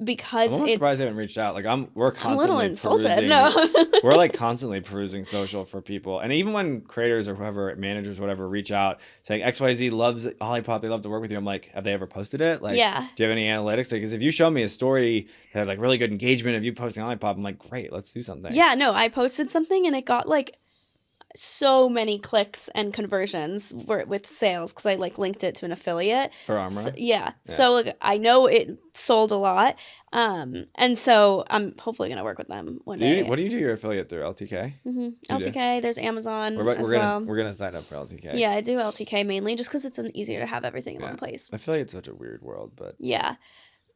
because I'm almost surprised they haven't reached out. Like, we're constantly I'm a little insulted. perusing. No. We're like constantly perusing social for people, and even when creators or whoever, managers, whatever, reach out saying XYZ loves Olipop, they love to work with you. I'm like, have they ever posted it? Like, do you have any analytics? Because if you show me a story that had like really good engagement of you posting Olipop, I'm like, great, let's do something. Yeah, no, I posted something and it got like so many clicks and conversions with sales, because I like linked it to an affiliate for Armora. So like, I know it sold a lot, and so I'm hopefully gonna work with them one day. What do you do your affiliate through? LTK? LTK. There's Amazon. We're gonna sign up for LTK. Yeah, I do LTK mainly just because it's easier to have everything in one place. Affiliate's such a weird world, but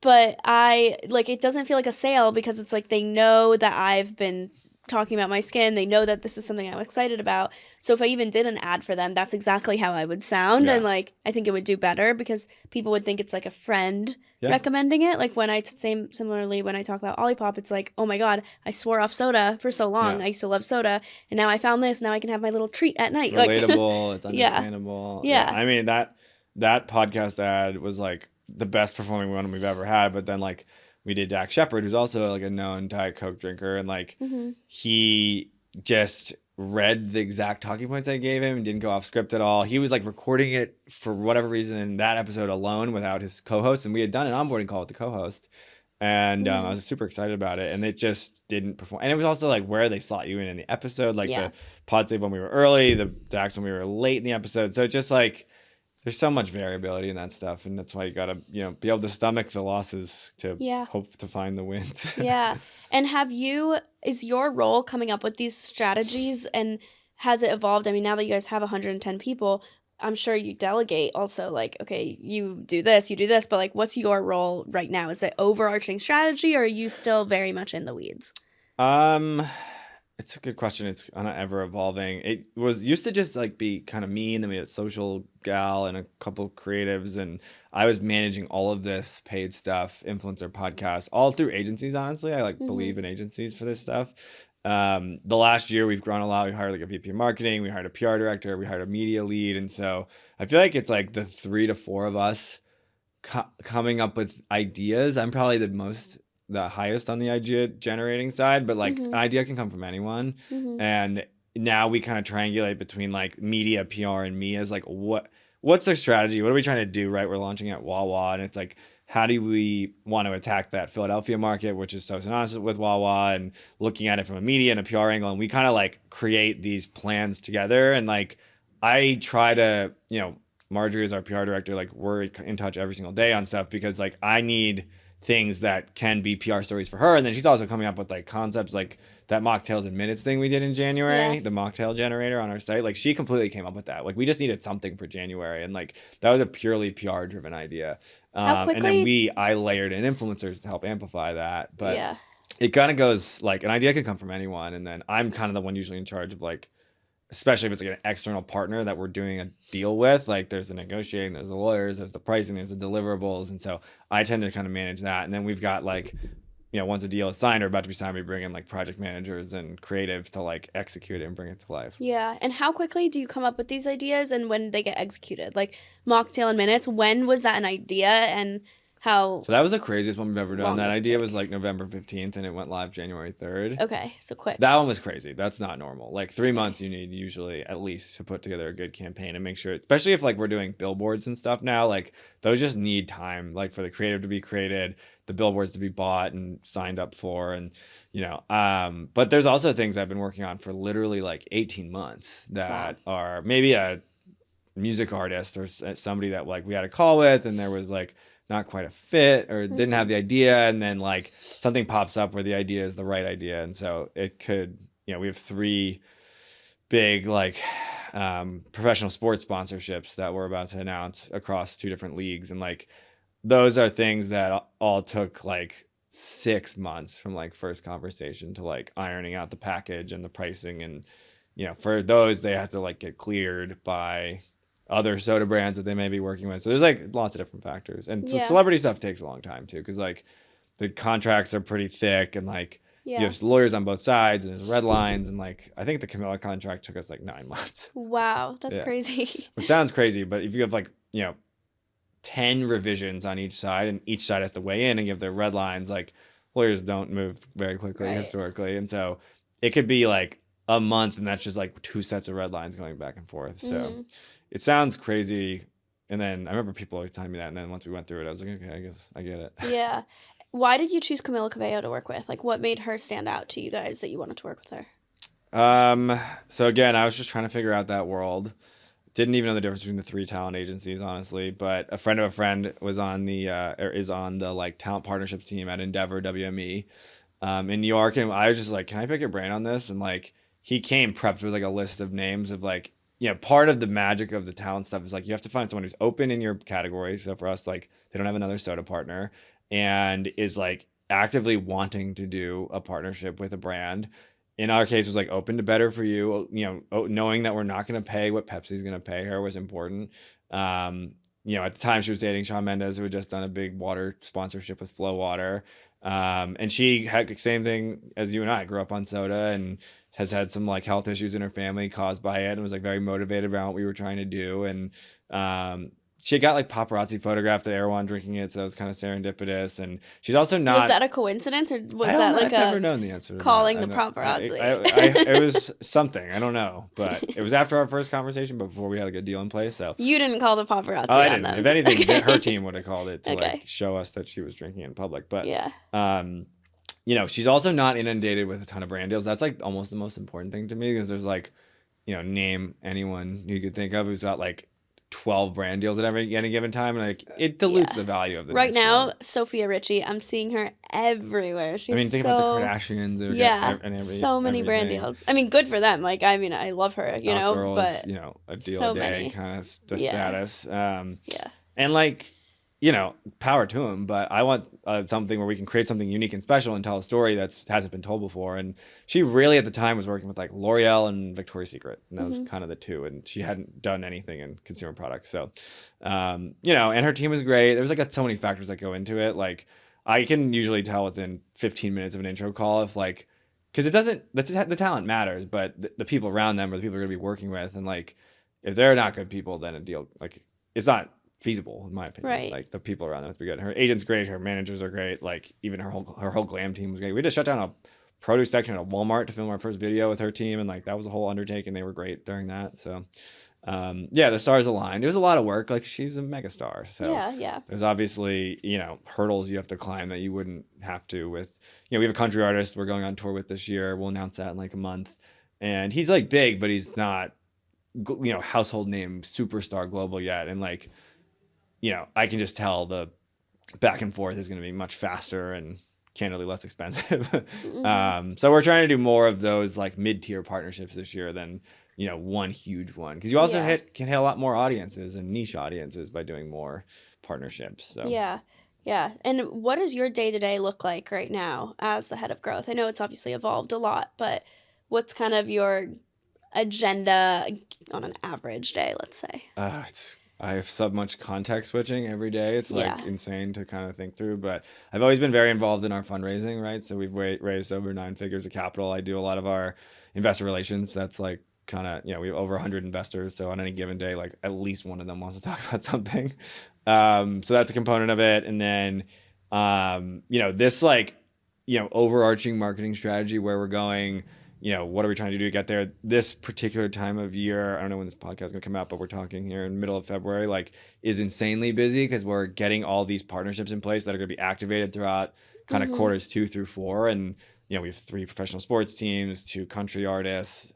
but I like, it doesn't feel like a sale, because it's like they know that I've been talking about my skin. They know that this is something I'm excited about. So if I even did an ad for them, that's exactly how I would sound. And like, I think it would do better, because people would think it's like a friend recommending it. Like, similarly when I talk about Olipop, it's like, oh my God, I swore off soda for so long. I used to love soda, and now I found this. Now I can have my little treat at night. It's relatable. It's understandable. Yeah. I mean, that podcast ad was like the best performing one we've ever had. But then like we did Dak Shepard, who's also like a known Diet Coke drinker, and like Mm-hmm. he just read the exact talking points I gave him and didn't go off script at all. He was like recording it for whatever reason in that episode alone without his co-host, and we had done an onboarding call with the co-host, and I Mm. was super excited about it, and it just didn't perform. And it was also like where they slot you in the episode, like Yeah. the pod save when we were early, the Dax when we were late in the episode. So it just like there's so much variability in that stuff, and that's why you gotta be able to stomach the losses to Yeah. hope to find the wins. Yeah. And is your role coming up with these strategies, and has it evolved? I mean, now that you guys have 110 people, I'm sure you delegate also, like, okay, you do this, but like, what's your role right now? Is it overarching strategy, or are you still very much in the weeds? Um, it's a good question. It's kind of ever evolving. It was used to just like be kind of me, and then we had a social gal and a couple creatives, and I was managing all of this paid stuff, influencer podcasts, all through agencies. Honestly, I like Mm-hmm. believe in agencies for this stuff. The last year we've grown a lot. We hired like a VP of marketing, we hired a PR director, we hired a media lead, and so I feel like it's like the 3 to 4 of us coming up with ideas. I'm probably the highest on the idea generating side, but like an Mm-hmm. idea can come from anyone. Mm-hmm. And now we kind of triangulate between like media, PR, and me as like what's the strategy? What are we trying to do? Right, we're launching at Wawa, and it's like how do we want to attack that Philadelphia market, which is so synonymous with Wawa, and looking at it from a media and a PR angle, and we kind of like create these plans together. And like I try to, Marjorie is our PR director. Like we're in touch every single day on stuff because like I need things that can be PR stories for her. And then she's also coming up with like concepts like that mocktails in minutes thing we did in January, Yeah. the mocktail generator on our site. Like she completely came up with that. Like we just needed something for January. And like that was a purely PR driven idea. How And then quickly? I layered in influencers to help amplify that. But Yeah. it kind of goes like an idea could come from anyone. And then I'm kind of the one usually in charge of like, especially if it's like an external partner that we're doing a deal with, like there's the negotiating, there's the lawyers, there's the pricing, there's the deliverables. And so I tend to kind of manage that. And then we've got like, once a deal is signed or about to be signed, we bring in like project managers and creative to like execute it and bring it to life. Yeah. And how quickly do you come up with these ideas, and when they get executed? Like mocktail in minutes, when was that an idea, and how So that was the craziest one we've ever done. long That does it idea take? was like November 15th and it went live January 3rd. Okay, so quick. That one was crazy. That's not normal. Like 3 Okay. months you need usually at least to put together a good campaign and make sure, especially if like we're doing billboards and stuff now, like those just need time, like for the creative to be created, the billboards to be bought and signed up for, and but there's also things I've been working on for literally like 18 months Wow. that are maybe a music artist or somebody that like we had a call with and there was like not quite a fit or didn't have Mm-hmm. the idea, and then like something pops up where the idea is the right idea, and so it could, we have 3 big like professional sports sponsorships that we're about to announce across 2 different leagues, and like those are things that all took like 6 months from like first conversation to like ironing out the package and the pricing, and for those they have to like get cleared by other soda brands that they may be working with. So there's like lots of different factors, and so Yeah. celebrity stuff takes a long time too, because like the contracts are pretty thick, and like you Yeah. have lawyers on both sides, and there's red lines, and like I think the Camila contract took us like 9 months. Wow, that's Yeah. crazy. Which sounds crazy, but if you have like 10 revisions on each side, and each side has to weigh in and give their red lines, like lawyers don't move very quickly Right. historically, and so it could be like a month, and that's just like 2 sets of red lines going back and forth. So Mhm. it sounds crazy. And then I remember people always telling me that, and then once we went through it, I was like, okay, I guess I get it. Yeah. Why did you choose Camila Cabello to work with? Like, what made her stand out to you guys that you wanted to work with her? So again, I was just trying to figure out that world. Didn't even know the difference between the 3 talent agencies, honestly. But a friend of a friend was on the or is on the like talent partnerships team at Endeavor WME in New York, and I was just like, can I pick your brain on this? And like he came prepped with like a list of names of like, part of the magic of the talent stuff is like you have to find someone who's open in your category. So for us, like they don't have another soda partner and is like actively wanting to do a partnership with a brand. In our case, it was like open to better for you. Knowing that we're not going to pay what Pepsi's going to pay her was important. At the time she was dating Shawn Mendes, who had just done a big water sponsorship with Flow Water. And she had the same thing as you and I, grew up on soda and has had some like health issues in her family caused by it, and was like very motivated around what we were trying to do. And she got like paparazzi photographed at Erewhon drinking it, so that was kind of serendipitous. And she's also Was not. that a coincidence, or was I don't that know. like I've never a known the answer to calling that. the I don't- paparazzi? it was something. I don't know, but it was after our first conversation, but before we had like a deal in place. So You didn't call the paparazzi I on didn't. them. If anything, her team would have called it to Okay. like show us that she was drinking in public. But Yeah. you know, she's also not inundated with a ton of brand deals. That's like almost the most important thing to me, because there's like, you know, name anyone you could think of who's got like 12 brand deals at any given time, and like it dilutes Yeah. the value of the Right next now, one. Sophia Richie, I'm seeing her everywhere. She's I mean, think so, about the Kardashians. They would yeah, get so many brand everything. deals. I mean, good for them. Like, I mean, I love her, you Alex know, Earl but is, you know, a deal so a day many. kind of the Yeah. status. Yeah. And like, you know, power to him, but I want something where we can create something unique and special and tell a story that hasn't been told before. And she really at the time was working with like L'Oreal and Victoria's Secret, and that was kind of the two. And she hadn't done anything in consumer products, so you know. And her team was great. There was like so many factors that go into it. Like I can usually tell within 15 minutes of an intro call if like, because it doesn't, the talent matters, but the people around them are the people you're gonna be working with, and like if they're not good people, then a deal like it's not feasible in my opinion. Right. Like the people around them have to be good. Her agent's great. Her managers are great. Like even her whole glam team was great. We just shut down a produce section at Walmart to film our first video with her team, and like that was a whole undertaking. They were great during that. So yeah, the stars aligned. It was a lot of work. Like she's a megastar. So Yeah. there's obviously, you know, hurdles you have to climb that you wouldn't have to with, you know, we have a country artist we're going on tour with this year. We'll announce that in like a month. And he's like big, but he's not, you know, household name superstar global yet. And like, you know, I can just tell the back and forth is going to be much faster and candidly less expensive. So we're trying to do more of those like mid-tier partnerships this year than, you know, one huge one, because you also Yeah. can hit a lot more audiences and niche audiences by doing more partnerships. So Yeah. And what does your day-to-day look like right now as the head of growth? I know it's obviously evolved a lot, but what's kind of your agenda on an average day, let's say? I have so much context switching every day. It's like Yeah. insane to kind of think through, but I've always been very involved in our fundraising, right? So we've raised over 9 figures of capital. I do a lot of our investor relations. That's like kind of, you know, we have over 100 investors. So on any given day, like at least one of them wants to talk about something. So that's a component of it. And then, you know, this like, you know, overarching marketing strategy, where we're going, you know, what are we trying to do to get there? This particular time of year, I don't know when this podcast is going to come out, but we're talking here in the middle of February, like is insanely busy because we're getting all these partnerships in place that are going to be activated throughout kind of quarters 2 through 4. And, you know, we have 3 professional sports teams, 2 country artists,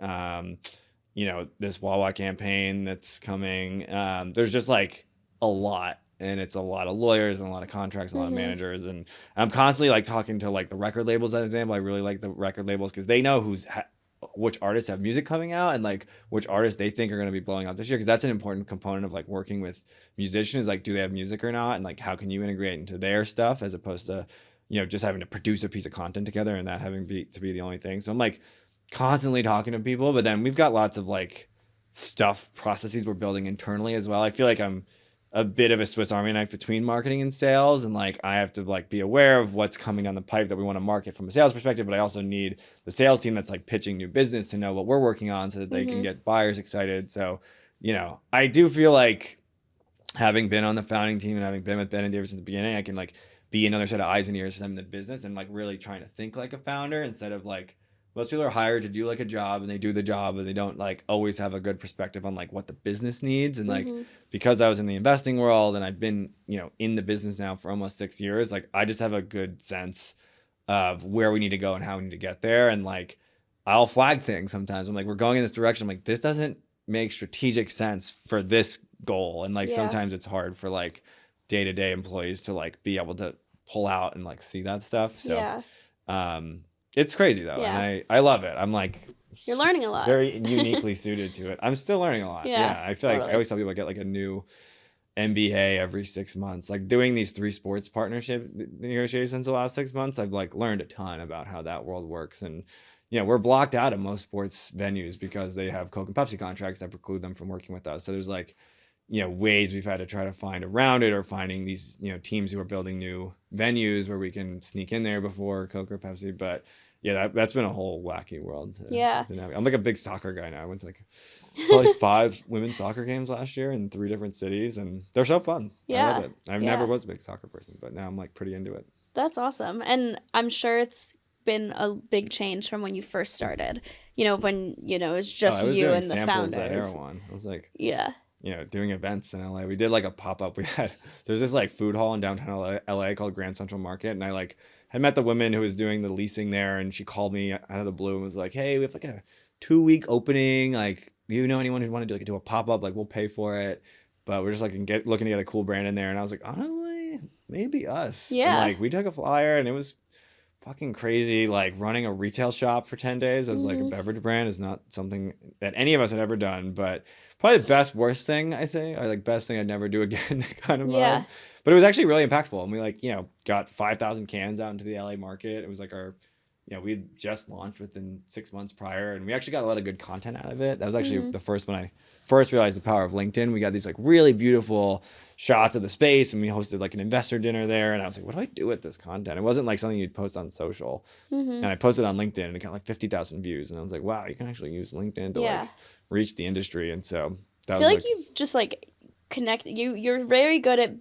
you know, this Wawa campaign that's coming. There's just like a lot. And it's a lot of lawyers and a lot of contracts, and a lot of managers. And I'm constantly like talking to like the record labels, as an example. I really like the record labels because they know which artists have music coming out and like which artists they think are going to be blowing up this year. Because that's an important component of like working with musicians. Like, do they have music or not? And like, how can you integrate into their stuff as opposed to, you know, just having to produce a piece of content together and that having to be the only thing. So I'm like constantly talking to people, but then we've got lots of like processes we're building internally as well. I feel like I'm a bit of a Swiss Army knife between marketing and sales, and like I have to like be aware of what's coming down the pipe that we want to market from a sales perspective, but I also need the sales team that's like pitching new business to know what we're working on so that they can get buyers excited. So, you know, I do feel like having been on the founding team and having been with Ben and David since the beginning, I can like be another set of eyes and ears for them in the business and like really trying to think like a founder instead of like most people are hired to do like a job and they do the job, but they don't like always have a good perspective on like what the business needs. And like, because I was in the investing world and I've been, you know, in the business now for almost 6 years, like I just have a good sense of where we need to go and how we need to get there. And like, I'll flag things sometimes. I'm like, we're going in this direction. I'm like, this doesn't make strategic sense for this goal. And like, sometimes it's hard for like day-to-day employees to like be able to pull out and like see that stuff. So, it's crazy though. And I love it. I'm like, you're learning a lot. Very uniquely suited to it. I'm still learning a lot. Yeah. I feel like I always tell people I get like a new MBA every 6 months. Like doing these 3 sports partnership negotiations the last 6 months, I've like learned a ton about how that world works. And, you know, we're blocked out of most sports venues because they have Coke and Pepsi contracts that preclude them from working with us. So there's like, you know, ways we've had to try to find around it, or finding these, you know, teams who are building new venues where we can sneak in there before Coke or Pepsi. But yeah, that's been a whole wacky world Yeah. to navigate. I'm like a big soccer guy now. I went to like probably 5 women's soccer games last year in 3 different cities, and they're so fun. I love Yeah. it. I never Yeah. was a big soccer person, but now I'm like pretty into it. That's awesome. And I'm sure it's been a big change from when you first started. When, it was Oh, just I was you doing and the samples at founders. Erewhon. I was like, Yeah. doing events in LA. We did like a pop up. There's this like food hall in downtown LA called Grand Central Market, and I like had met the woman who was doing the leasing there, and she called me out of the blue and was like, "Hey, we have like a 2-week opening. Like, you know anyone who'd want to do a pop up? Like, we'll pay for it, but we're just like looking to get a cool brand in there." And I was like, honestly, maybe us. And Yeah. like we took a flyer, and it was fucking crazy. Like running a retail shop for 10 days as like a Hmm. beverage brand is not something that any of us had ever done, but probably the worst thing I think, or like best thing I'd never do again kind of Yeah. vibe. But it was actually really impactful. And we like, got 5,000 cans out into the LA market. It was like we just launched within 6 months prior, and we actually got a lot of good content out of it. That was actually Hmm. the first when I first realized the power of LinkedIn. We got these like really beautiful shots of the space, and we hosted like an investor dinner there. And I was like, what do I do with this content? It wasn't like something you'd post on social. Hmm. And I posted on LinkedIn, and it got like 50,000 views. And I was like, wow, you can actually use LinkedIn to Yeah. like reach the industry. And so that I was feel like, like you've just like connected. You're very good at.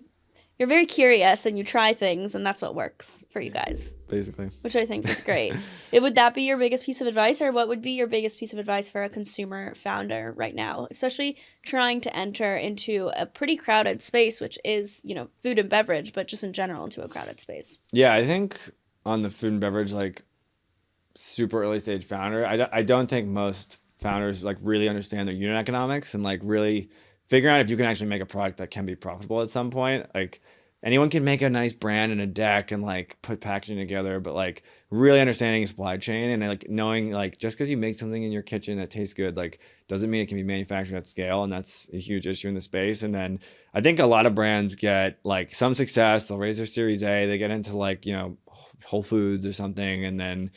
You're very curious and you try things, and that's what works for you guys, basically. which I think is great. Would that be your biggest piece of advice, or what would be your biggest piece of advice for a consumer founder right now, especially trying to enter into a pretty crowded space, which is, food and beverage, but just in general into a crowded space? Yeah, I think on the food and beverage, like super early stage founder, I don't think most founders like really understand their unit economics and like really figuring out if you can actually make a product that can be profitable at some point. Like anyone can make a nice brand and a deck and like put packaging together, but like really understanding supply chain and like knowing like just because you make something in your kitchen that tastes good, like doesn't mean it can be manufactured at scale. And that's a huge issue in the space. And then I think a lot of brands get like some success, they'll raise their Series A, they get into like, Whole Foods or something, and then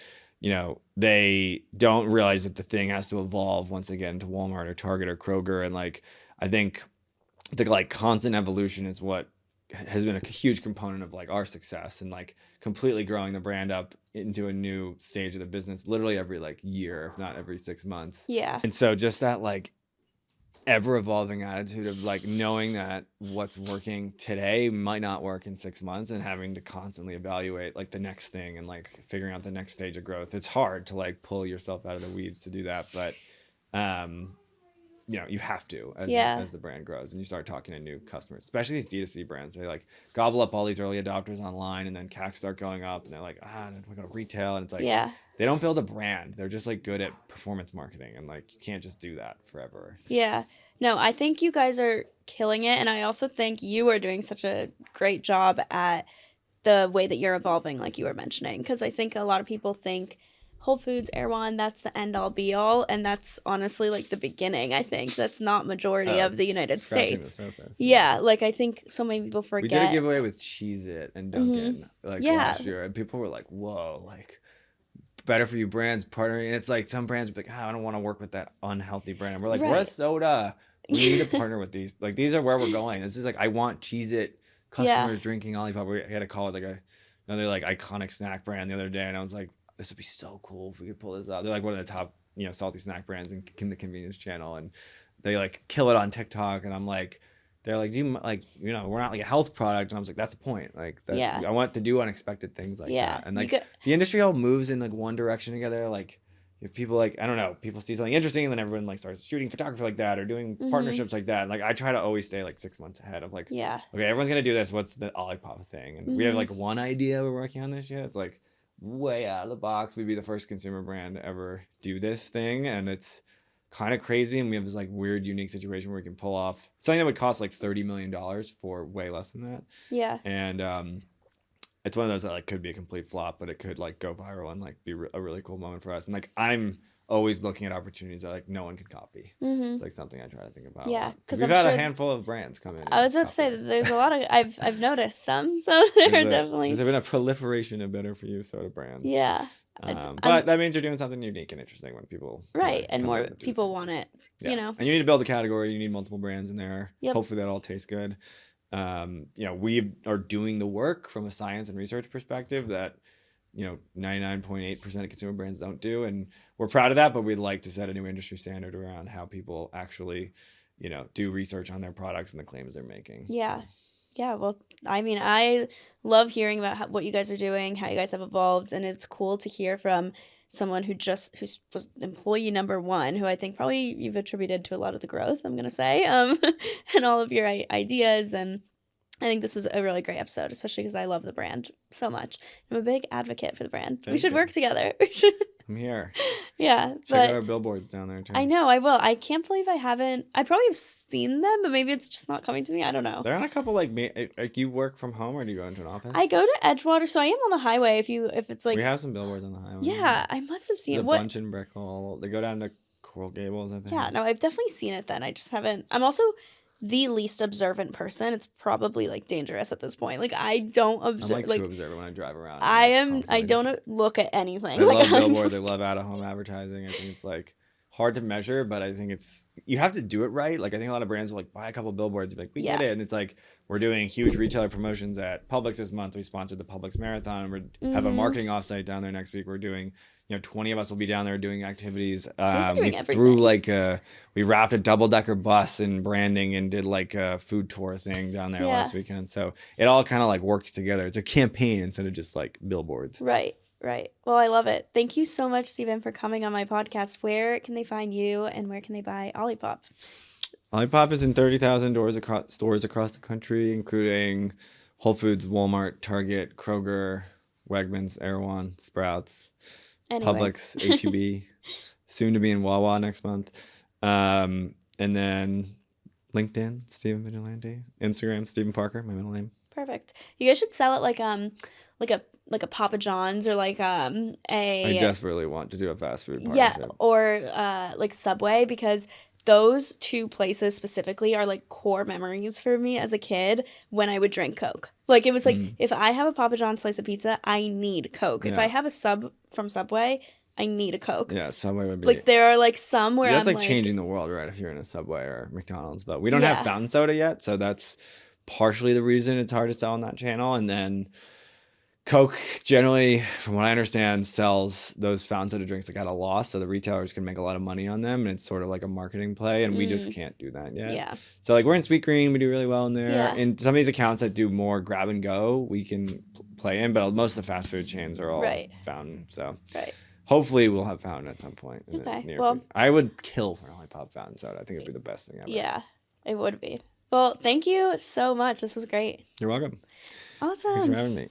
they don't realize that the thing has to evolve once they get into Walmart or Target or Kroger. And like, I think the like constant evolution is what has been a huge component of like our success and like completely growing the brand up into a new stage of the business, literally every like year, if not every 6 months. Yeah. And so just that like ever evolving attitude of like knowing that what's working today might not work in 6 months and having to constantly evaluate like the next thing and like figuring out the next stage of growth. It's hard to like pull yourself out of the weeds to do that, but you have to as the brand grows and you start talking to new customers, especially these D2C brands. They like gobble up all these early adopters online, and then CAC start going up, and they're like, we're going to retail, and it's like they don't build a brand. They're just like good at performance marketing, and like you can't just do that forever. Yeah. No, I think you guys are killing it, and I also think you are doing such a great job at the way that you're evolving, like you were mentioning, because I think a lot of people think Whole Foods, Erewhon, that's the end all be all, and that's honestly like the beginning. I think that's not majority of the United States. The surface. Yeah, like I think so many people forget. We did a giveaway with Cheez-It and Dunkin' like last year, and people were like, "Whoa, like better for you brands partnering." And it's like some brands be like, I don't want to work with that unhealthy brand. And we're like, we're a soda. We need to partner with these. Like these are where we're going. This is like I want Cheez-It customers drinking Olipop. We had to call it like another like iconic snack brand the other day, and I was like, this would be so cool if we could pull this out. They're like one of the top, salty snack brands in the convenience channel, and they like kill it on TikTok. And I'm like, they're like, do you like, we're not like a health product. And I was like, that's the point. Like, that, I want to do unexpected things like that. And like the industry all moves in like one direction together. Like if people like, I don't know, people see something interesting, and then everyone like starts shooting photography like that or doing partnerships like that. Like I try to always stay like 6 months ahead of like, okay, everyone's gonna do this. What's the Olipop thing? And we have like one idea we're working on this year. It's like way out of the box. We'd be the first consumer brand to ever do this thing, and it's kind of crazy. And we have this like weird, unique situation where we can pull off something that would cost like $30 million for way less than that. Yeah. And it's one of those that like could be a complete flop, but it could like go viral and like be a really cool moment for us. And like I'm always looking at opportunities that like no one can copy. It's like something I try to think about. Yeah, because we've had a handful of brands come in. I was about to say that there's a lot of I've noticed some, so definitely there's been a proliferation of better for you soda brands. Yeah, but that means you're doing something unique and interesting when people and more people want it. And you need to build a category. You need multiple brands in there. Hopefully that all tastes good. We are doing the work from a science and research perspective that 99.8% of consumer brands don't do. And we're proud of that, but we'd like to set a new industry standard around how people actually, do research on their products and the claims they're making. Yeah. So. Yeah, well, I mean, I love hearing about what you guys are doing, how you guys have evolved, and it's cool to hear from someone who was employee number one, who I think probably you've attributed to a lot of the growth, I'm gonna say, and all of your ideas. And I think this was a really great episode, especially because I love the brand so much. I'm a big advocate for the brand. We Thank should you. work together. We should. I'm here. Yeah, Check out but our billboards down there too. I know I will. I can't believe I haven't. I probably have seen them, but maybe it's just not coming to me. I don't know. They're on a couple like you work from home or do you go into an office? I go to Edgewater, so I am on the highway. If it's like, We have some billboards on the highway. yeah, I must have There's seen a what. bunch in Brickell. They go down to Coral Gables, I think. Yeah, no, I've definitely seen it. Then I just haven't. I'm also the least observant person. It's probably like dangerous at this point. Like I don't I'm observe. like Like too observant when I drive around. I like, am. I constantly don't look at anything. They Like love I'm. billboards. They love out-of-home advertising. I think it's like hard to measure, but I think you have to do it right. Like I think a lot of brands will like buy a couple billboards, and be like we get Yeah. it, and it's like we're doing huge retailer promotions at Publix this month. We sponsored the Publix Marathon. We have a marketing offsite down there next week. We're doing 20 of us will be down there doing activities. are doing We everything. threw like we wrapped a double-decker bus in branding and did like a food tour thing down there Yeah. last weekend. So it all kind of like works together. It's a campaign instead of just like billboards. Right. Right. Well, I love it. Thank you so much, Steven, for coming on my podcast. Where can they find you and where can they buy Olipop? Olipop is in 30,000 stores across the country, including Whole Foods, Walmart, Target, Kroger, Wegmans, Erewhon, Sprouts, Anyway. Publix, H-E-B, soon to be in Wawa next month. And then LinkedIn, Steven Vigilante, Instagram, Steven Parker, my middle name. Perfect. You guys should sell it like a Papa John's or like I a desperately want to do a fast food yeah, partnership. or like Subway, because those two places specifically are like core memories for me as a kid when I would drink Coke. Like it was like if I have a Papa John's slice of pizza, I need Coke. If Yeah. I have a sub from Subway, I need a Coke. Yeah, Subway would be Like there are like some where that's I'm like like changing the world, right? If you're in a Subway or McDonald's, but we don't Yeah. have fountain soda yet, so that's partially the reason it's hard to sell on that channel. And then Coke generally, from what I understand, sells those fountain soda drinks like at a loss, so the retailers can make a lot of money on them, and it's sort of like a marketing play, and we just can't do that yet. Yeah. So like we're in Sweet Green, we do really well in there, Yeah. and some of these accounts that do more grab and go, we can play in, but most of the fast food chains are all Right. fountain. So Right. hopefully we'll have fountain at some point in Okay, the near well- future. I would kill for an Olipop fountain soda. I think it'd be the best thing ever. Yeah, it would be. Well, thank you so much. This was great. You're welcome. Awesome. Thanks for having me.